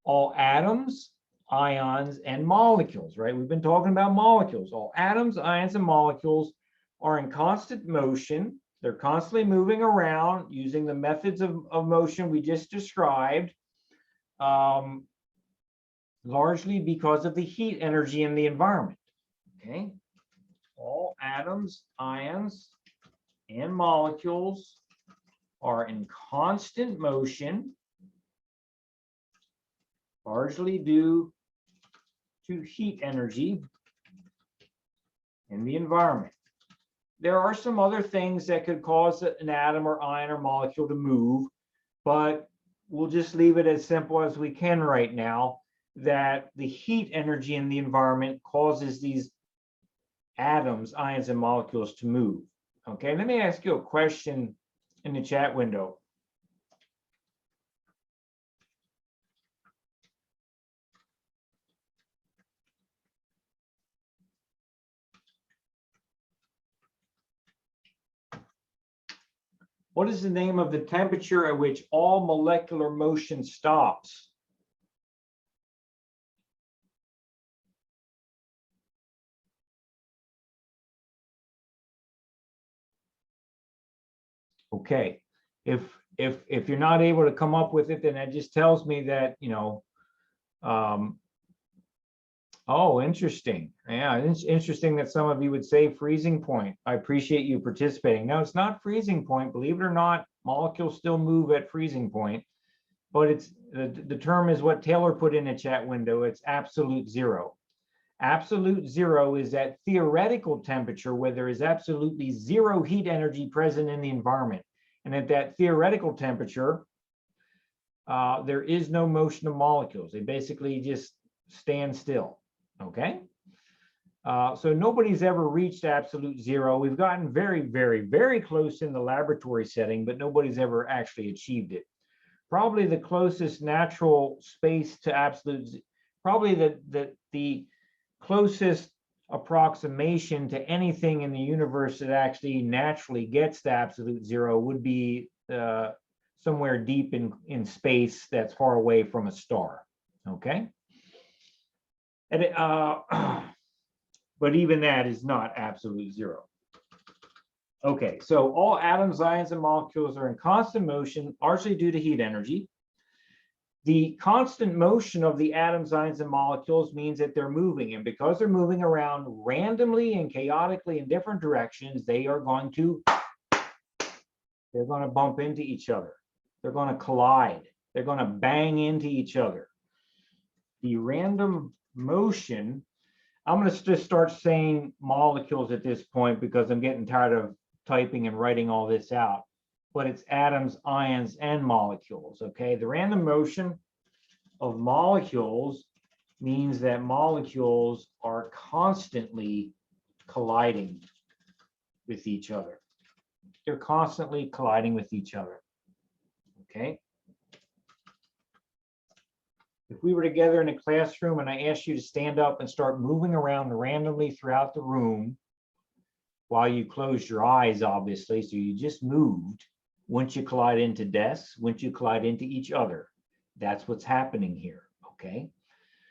All atoms, ions, and molecules, right? We've been talking about molecules. All atoms, ions, and molecules are in constant motion. They're constantly moving around using the methods of motion we just described, largely because of the heat energy in the environment. Okay. All atoms, ions, and molecules are in constant motion, largely due to heat energy in the environment. There are some other things that could cause an atom or ion or molecule to move, but we'll just leave it as simple as we can right now, that the heat energy in the environment causes these atoms, ions, and molecules to move. Okay, let me ask you a question in the chat window. What is the name of the temperature at which all molecular motion stops? Okay, if you're not able to come up with it, then that just tells me that, oh, interesting. Yeah, it's interesting that some of you would say freezing point. I appreciate you participating. No, it's not freezing point. Believe it or not, molecules still move at freezing point, but it's the term is what Taylor put in the chat window. It's absolute zero. Absolute zero is that theoretical temperature where there is absolutely zero heat energy present in the environment. And at that theoretical temperature, there is no motion of molecules. They basically just stand still. Okay. So nobody's ever reached absolute zero. We've gotten very, very, very close in the laboratory setting, but nobody's ever actually achieved it. Probably the closest natural space to absolute, probably the closest approximation to anything in the universe that actually naturally gets to absolute zero would be somewhere deep in space that's far away from a star. Okay. And but even that is not absolute zero. Okay, so all atoms, ions, and molecules are in constant motion, largely due to heat energy. The constant motion of the atoms, ions, and molecules means that they're moving. And because they're moving around randomly and chaotically in different directions, they're going to bump into each other. They're going to collide. They're going to bang into each other. The random motion, I'm going to just start saying molecules at this point because I'm getting tired of typing and writing all this out. But it's atoms, ions, and molecules, okay? The random motion of molecules means that molecules are constantly colliding with each other. They're constantly colliding with each other, okay? If we were together in a classroom and I asked you to stand up and start moving around randomly throughout the room while you closed your eyes, obviously, so you just moved, once you collide into desks, once you collide into each other. That's what's happening here, okay?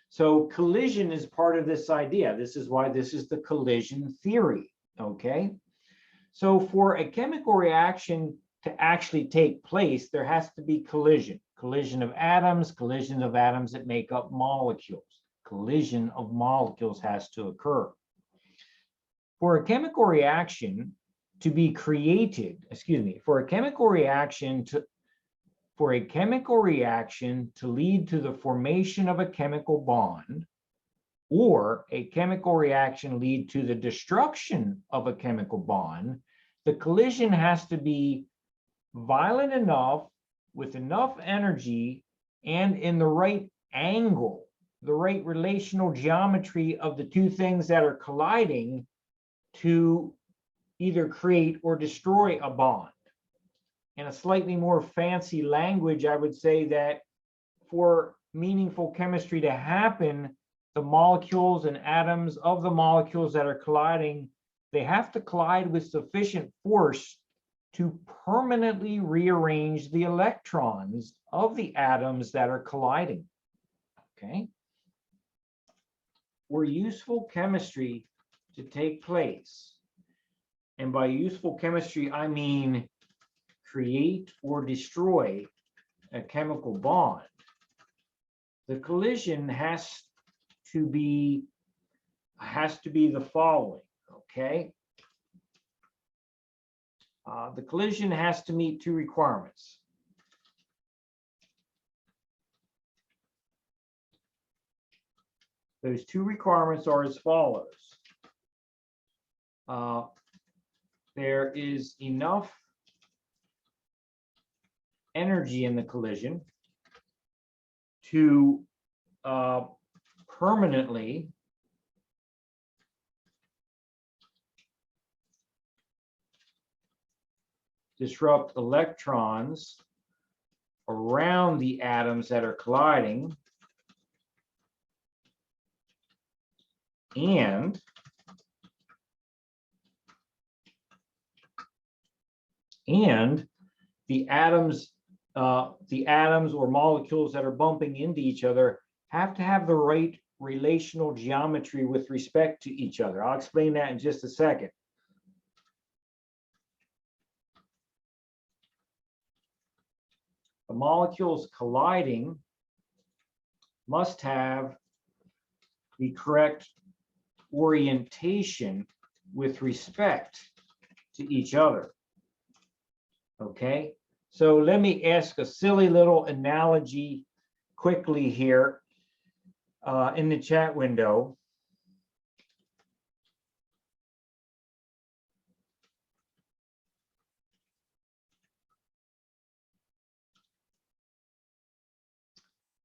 So collision is part of this idea. This is why this is the collision theory, okay? So for a chemical reaction to actually take place, there has to be collision. Collision of atoms that make up molecules. Collision of molecules has to occur. For a chemical reaction to be created, for a chemical reaction to lead to the formation of a chemical bond, or a chemical reaction lead to the destruction of a chemical bond, the collision has to be violent enough, with enough energy, and in the right angle, the right relational geometry of the two things that are colliding to either create or destroy a bond. In a slightly more fancy language, I would say that for meaningful chemistry to happen, the molecules and atoms of the molecules that are colliding, they have to collide with sufficient force to permanently rearrange the electrons of the atoms that are colliding, okay? For useful chemistry to take place, and by useful chemistry, I mean create or destroy a chemical bond, the collision has to be the following, okay? The collision has to meet two requirements. Those two requirements are as follows. There is enough energy in the collision to permanently disrupt electrons around the atoms that are colliding, and the atoms or molecules that are bumping into each other have to have the right relational geometry with respect to each other. I'll explain that in just a second. The molecules colliding must have the correct orientation with respect to each other. Okay, so let me ask a silly little analogy quickly here in the chat window.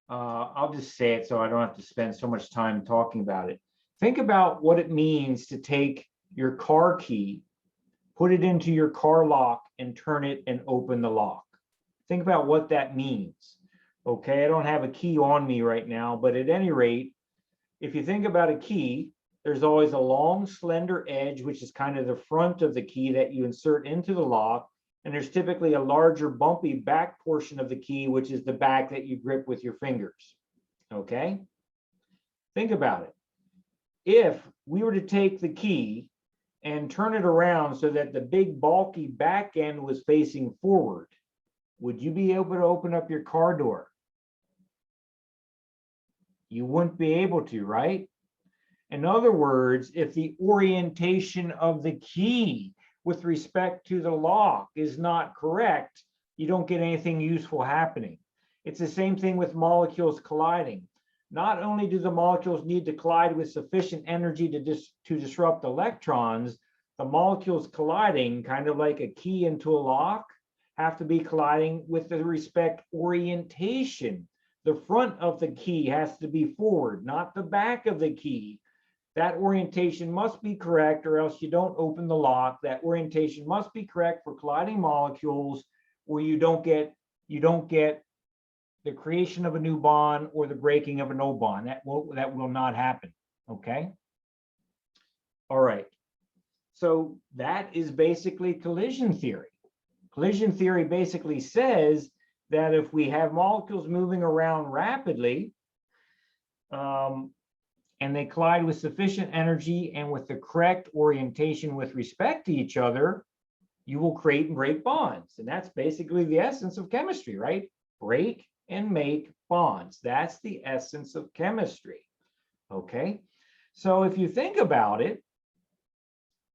I'll just say it so I don't have to spend so much time talking about it. Think about what it means to take your car key, put it into your car lock, and turn it and open the lock. Think about what that means. Okay, I don't have a key on me right now, but at any rate, if you think about a key, there's always a long, slender edge, which is kind of the front of the key that you insert into the lock. And there's typically a larger, bumpy back portion of the key, which is the back that you grip with your fingers. Okay? Think about it. If we were to take the key and turn it around so that the big, bulky back end was facing forward, would you be able to open up your car door? You wouldn't be able to, right? In other words, if the orientation of the key with respect to the lock is not correct, you don't get anything useful happening. It's the same thing with molecules colliding. Not only do the molecules need to collide with sufficient energy to disrupt electrons, the molecules colliding, kind of like a key into a lock, have to be colliding with the respect orientation. The front of the key has to be forward, not the back of the key. That orientation must be correct, or else you don't open the lock. That orientation must be correct for colliding molecules, or you don't get the creation of a new bond or the breaking of an old bond. That will not happen. Okay. All right. So that is basically collision theory. Collision theory basically says that if we have molecules moving around rapidly, and they collide with sufficient energy and with the correct orientation with respect to each other, you will create and break bonds. And that's basically the essence of chemistry, right? Break and make bonds. That's the essence of chemistry. Okay. So if you think about it,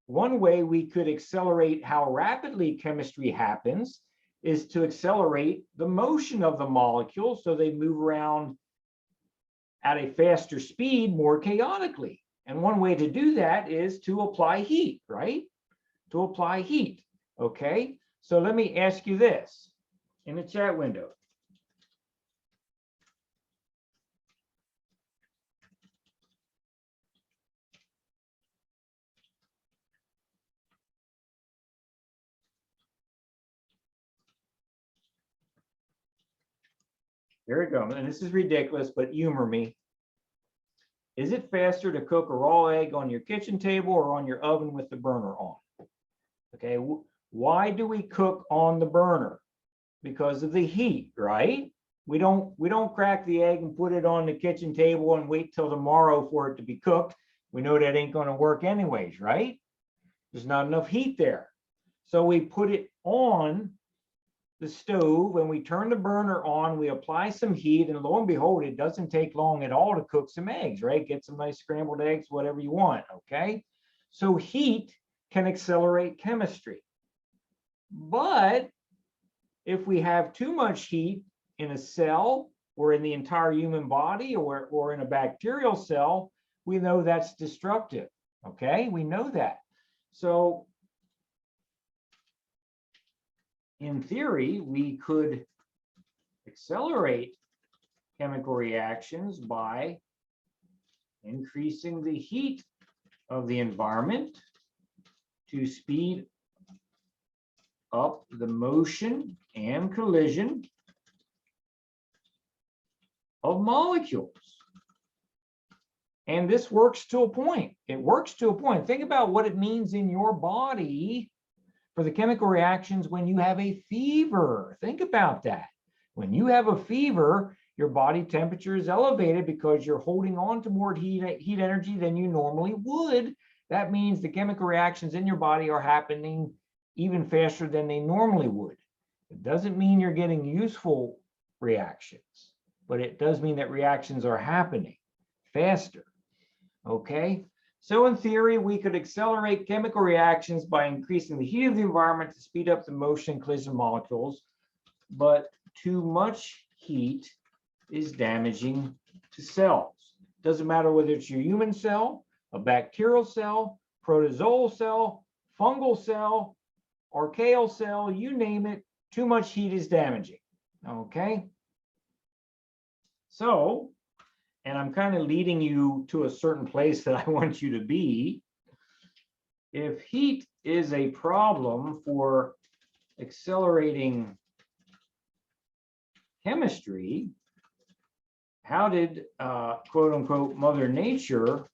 one way we could accelerate how rapidly chemistry happens is to accelerate the motion of the molecules so they move around at a faster speed more chaotically. And one way to do that is to apply heat, right? To apply heat. Okay. So let me ask you this in the chat window. Here we go. And this is ridiculous, but humor me. Is it faster to cook a raw egg on your kitchen table or on your oven with the burner on? Okay. Why do we cook on the burner? Because of the heat, right? We don't crack the egg and put it on the kitchen table and wait till tomorrow for it to be cooked. We know that ain't going to work anyways, right? There's not enough heat there. So we put it on the stove, and we turn the burner on, we apply some heat, and lo and behold, it doesn't take long at all to cook some eggs, right? Get some nice scrambled eggs, whatever you want, okay? So heat can accelerate chemistry. But if we have too much heat in a cell or in the entire human body or in a bacterial cell, we know that's destructive, okay? We know that. So in theory, we could accelerate chemical reactions by increasing the heat of the environment to speed up the motion and collision of molecules. And this works to a point. It works to a point. Think about what it means in your body for the chemical reactions when you have a fever. Think about that. When you have a fever, your body temperature is elevated because you're holding on to more heat energy than you normally would. That means the chemical reactions in your body are happening even faster than they normally would. It doesn't mean you're getting useful reactions, but it does mean that reactions are happening faster. Okay. So in theory, we could accelerate chemical reactions by increasing the heat of the environment to speed up the motion and collision of molecules, but too much heat is damaging to cells. Doesn't matter whether it's your human cell, a bacterial cell, protozoal cell, fungal cell, archaeal cell, you name it, too much heat is damaging. Okay. So, and I'm kind of leading you to a certain place that I want you to be. If heat is a problem for accelerating chemistry, how did quote unquote Mother Nature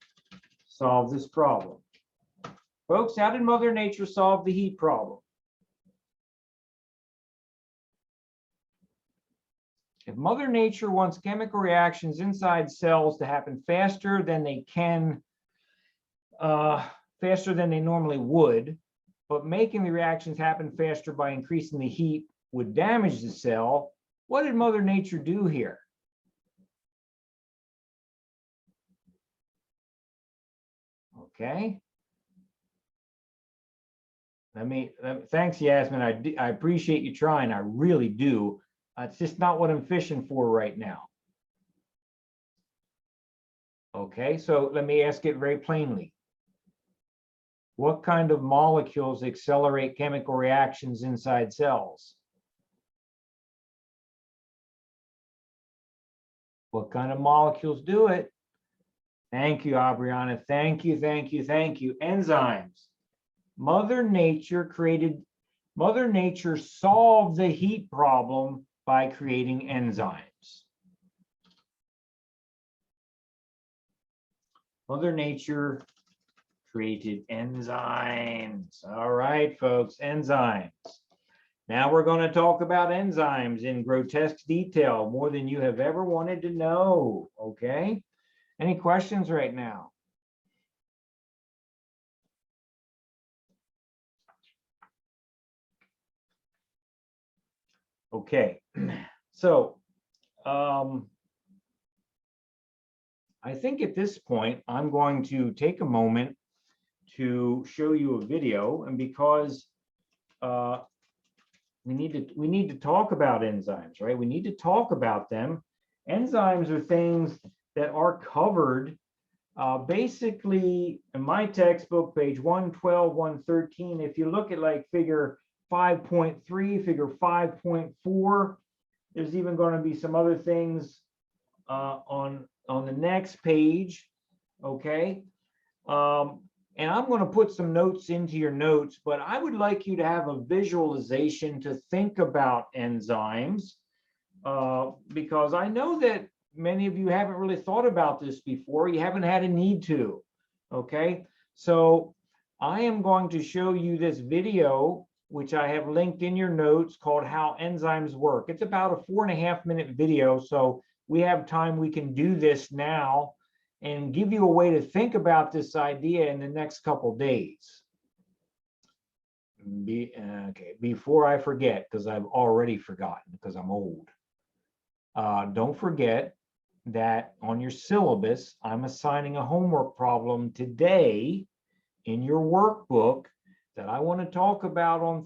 solve this problem? Folks, how did Mother Nature solve the heat problem? If Mother Nature wants chemical reactions inside cells to happen faster than they can, faster than they normally would, but making the reactions happen faster by increasing the heat would damage the cell, what did Mother Nature do here? Okay. Thanks, Yasmin. I appreciate you trying. I really do. It's just not what I'm fishing for right now. Okay, so let me ask it very plainly. What kind of molecules accelerate chemical reactions inside cells? What kind of molecules do it? Thank you, Aubriana. Thank you, thank you, thank you. Enzymes. Mother Nature solved the heat problem by creating enzymes. Mother Nature created enzymes. All right, folks, enzymes. Now we're going to talk about enzymes in grotesque detail, more than you have ever wanted to know, okay? Any questions right now? Okay, so I think at this point, I'm going to take a moment to show you a video, and because we need to talk about enzymes, right? We need to talk about them. Enzymes are things that are covered basically in my textbook, page 112, 113. If you look at like figure 5.3, figure 5.4, there's even going to be some other things on the next page, okay? And I'm going to put some notes into your notes, but I would like you to have a visualization to think about enzymes, because I know that many of you haven't really thought about this before. You haven't had a need to, okay? So I am going to show you this video, which I have linked in your notes, called How Enzymes Work. It's about a 4.5-minute video, so we have time. We can do this now and give you a way to think about this idea in the next couple days. Okay, before I forget, because I've already forgotten because I'm old. Don't forget that on your syllabus, I'm assigning a homework problem today in your workbook that I want to talk about on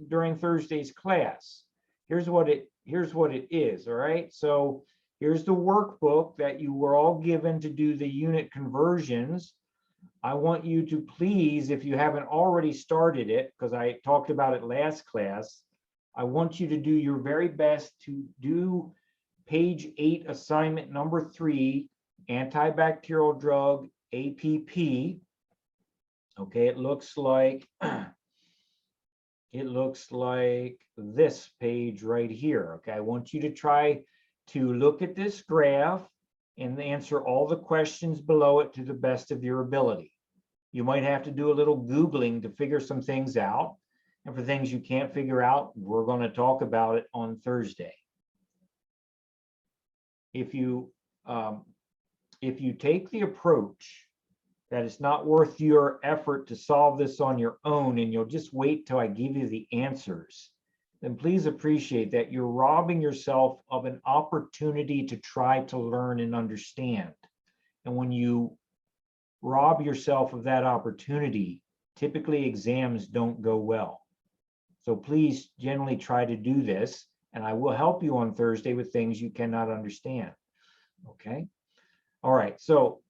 during Thursday's class. Here's what it is, all right? So here's the workbook that you were all given to do the unit conversions. I want you to please, if you haven't already started it, because I talked about it last class, I want you to do your very best to do page 8, assignment number 3, antibacterial drug, APP. Okay, it looks like this page right here. Okay, I want you to try to look at this graph and answer all the questions below it to the best of your ability. You might have to do a little Googling to figure some things out. And for things you can't figure out, we're going to talk about it on Thursday. If you take the approach that it's not worth your effort to solve this on your own and you'll just wait till I give you the answers, then please appreciate that you're robbing yourself of an opportunity to try to learn and understand. And when you rob yourself of that opportunity, typically exams don't go well. So please generally try to do this, and I will help you on Thursday with things you cannot understand. Okay. All right. So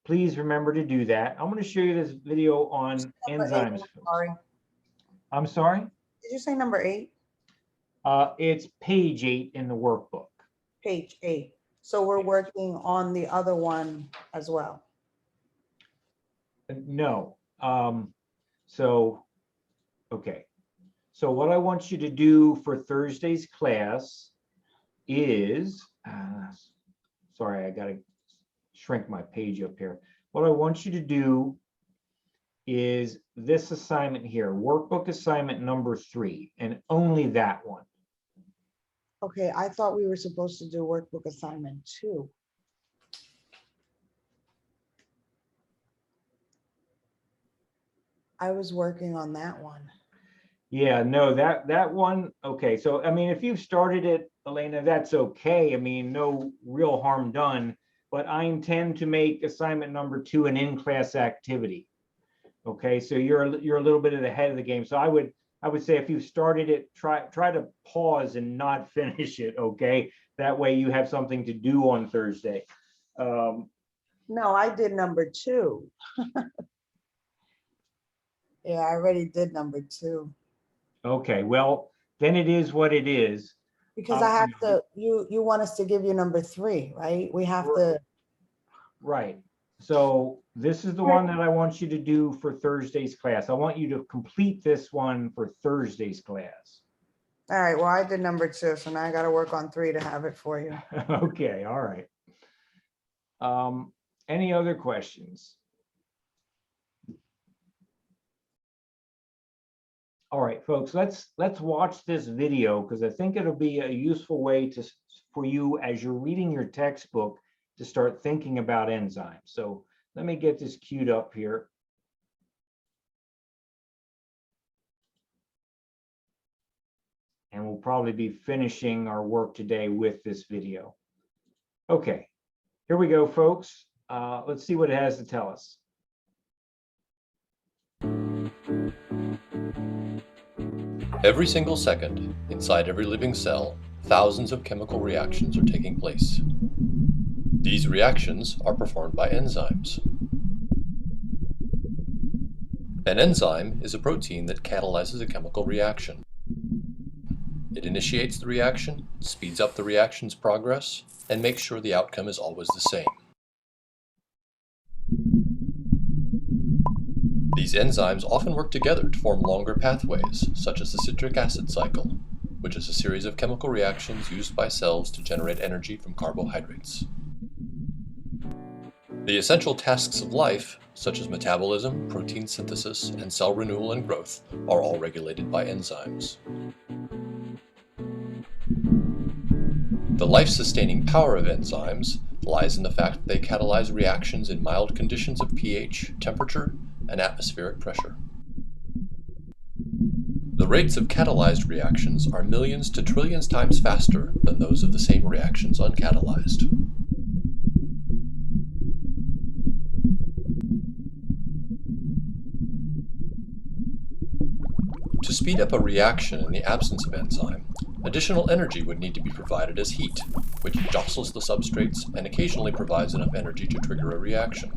please remember to do that. I'm going to show you this video on enzymes. Sorry. I'm sorry? Did you say number 8? It's page 8 in the workbook. Page 8. So we're working on the other one as well. No. Okay. So what I want you to do for Thursday's class is, sorry, I got to shrink my page up here. What I want you to do is this assignment here, workbook assignment number 3, and only that one. Okay, I thought we were supposed to do workbook assignment 2. I was working on that one. Yeah, no, that one, okay. So, I mean, if you've started it, Elena, that's okay. I mean, no real harm done, but I intend to make assignment number 2 an in-class activity. Okay, so you're a little bit ahead of the game. So I would say if you started it, try to pause and not finish it. Okay, that way you have something to do on Thursday. No, I did number 2. Yeah, I already did number 2. Okay, well, then it is what it is. Because I have to, you want us to give you number 3, right? We have to. Right. So this is the one that I want you to do for Thursday's class. I want you to complete this one for Thursday's class. All right, well, I did number 2, so now I got to work on 3 to have it for you. Okay, all right. Any other questions? All right, folks, let's watch this video because I think it'll be a useful way for you as you're reading your textbook to start thinking about enzymes. So let me get this queued up here. And we'll probably be finishing our work today with this video. Okay, here we go, folks. Let's see what it has to tell us. Every single second, inside every living cell, thousands of chemical reactions are taking place. These reactions are performed by enzymes. An enzyme is a protein that catalyzes a chemical reaction. It initiates the reaction, speeds up the reaction's progress, and makes sure the outcome is always the same. These enzymes often work together to form longer pathways, such as the citric acid cycle, which is a series of chemical reactions used by cells to generate energy from carbohydrates. The essential tasks of life, such as metabolism, protein synthesis, and cell renewal and growth, are all regulated by enzymes. The life-sustaining power of enzymes lies in the fact that they catalyze reactions in mild conditions of pH, temperature, and atmospheric pressure. The rates of catalyzed reactions are millions to trillions times faster than those of the same reactions uncatalyzed. To speed up a reaction in the absence of enzyme, additional energy would need to be provided as heat, which jostles the substrates and occasionally provides enough energy to trigger a reaction.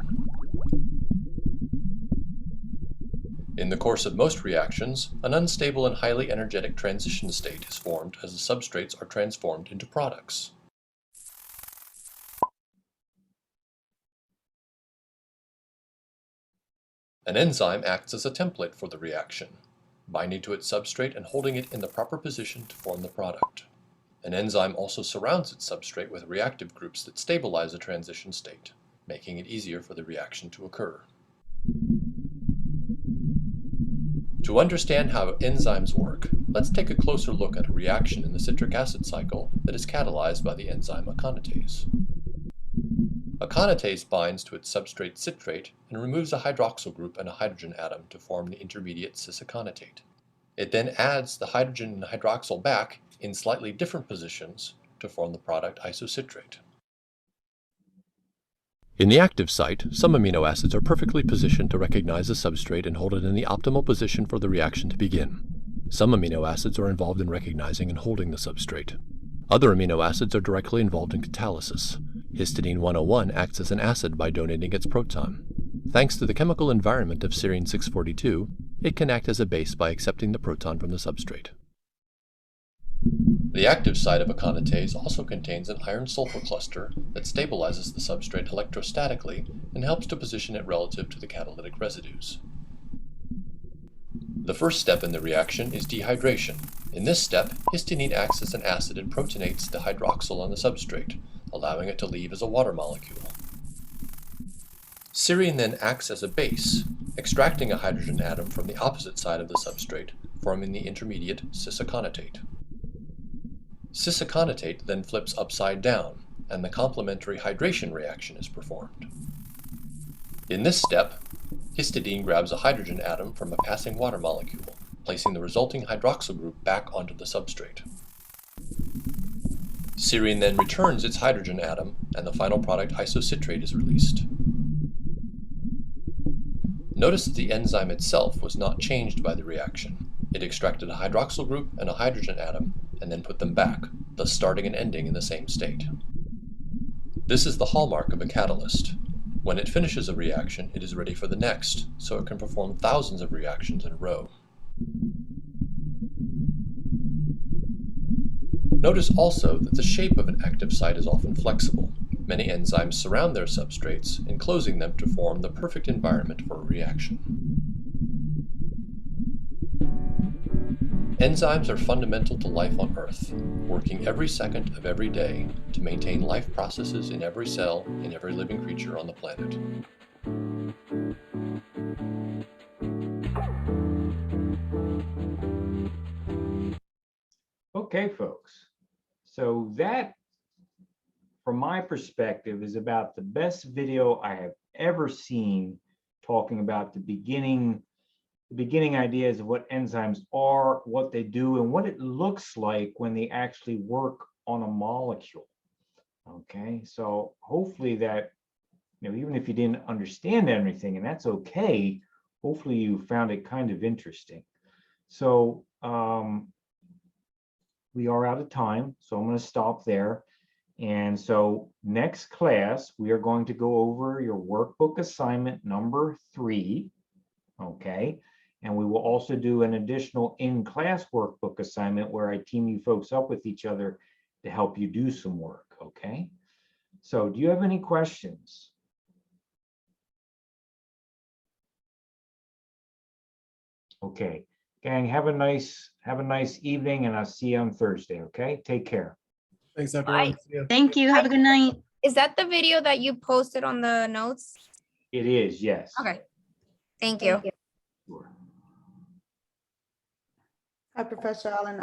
In the course of most reactions, an unstable and highly energetic transition state is formed as the substrates are transformed into products. An enzyme acts as a template for the reaction, binding to its substrate and holding it in the proper position to form the product. An enzyme also surrounds its substrate with reactive groups that stabilize the transition state, making it easier for the reaction to occur. To understand how enzymes work, let's take a closer look at a reaction in the citric acid cycle that is catalyzed by the enzyme aconitase. Aconitase binds to its substrate citrate and removes a hydroxyl group and a hydrogen atom to form the intermediate cis-aconitate. It then adds the hydrogen and hydroxyl back in slightly different positions to form the product isocitrate. In the active site, some amino acids are perfectly positioned to recognize the substrate and hold it in the optimal position for the reaction to begin. Some amino acids are involved in recognizing and holding the substrate. Other amino acids are directly involved in catalysis. Histidine 101 acts as an acid by donating its proton. Thanks to the chemical environment of serine 642, it can act as a base by accepting the proton from the substrate. The active site of aconitase also contains an iron-sulfur cluster that stabilizes the substrate electrostatically and helps to position it relative to the catalytic residues. The first step in the reaction is dehydration. In this step, histidine acts as an acid and protonates the hydroxyl on the substrate, allowing it to leave as a water molecule. Serine then acts as a base, extracting a hydrogen atom from the opposite side of the substrate, forming the intermediate cis-aconitate. Cis-aconitate then flips upside down, and the complementary hydration reaction is performed. In this step, histidine grabs a hydrogen atom from a passing water molecule, placing the resulting hydroxyl group back onto the substrate. Serine then returns its hydrogen atom, and the final product isocitrate is released. Notice that the enzyme itself was not changed by the reaction. It extracted a hydroxyl group and a hydrogen atom and then put them back, thus starting and ending in the same state. This is the hallmark of a catalyst. When it finishes a reaction, it is ready for the next, so it can perform thousands of reactions in a row. Notice also that the shape of an active site is often flexible. Many enzymes surround their substrates, enclosing them to form the perfect environment for a reaction. Enzymes are fundamental to life on Earth, working every second of every day to maintain life processes in every cell in every living creature on the planet. Okay, folks. So that, from my perspective, is about the best video I have ever seen talking about the beginning ideas of what enzymes are, what they do, and what it looks like when they actually work on a molecule. Okay, so hopefully that, even if you didn't understand everything, and that's okay, hopefully you found it kind of interesting. So we are out of time, so I'm going to stop there. And so next class, we are going to go over your workbook assignment number 3. Okay. And we will also do an additional in-class workbook assignment where I team you folks up with each other to help you do some work. Okay. So do you have any questions? Okay. Gang, have a nice evening, and I'll see you on Thursday. Okay. Take care. Thanks, everyone. Bye. See ya. Thank you. Have a good night. Is that the video that you posted on the notes? It is, yes. Okay. Thank you. Sure. Hi, Professor Allen.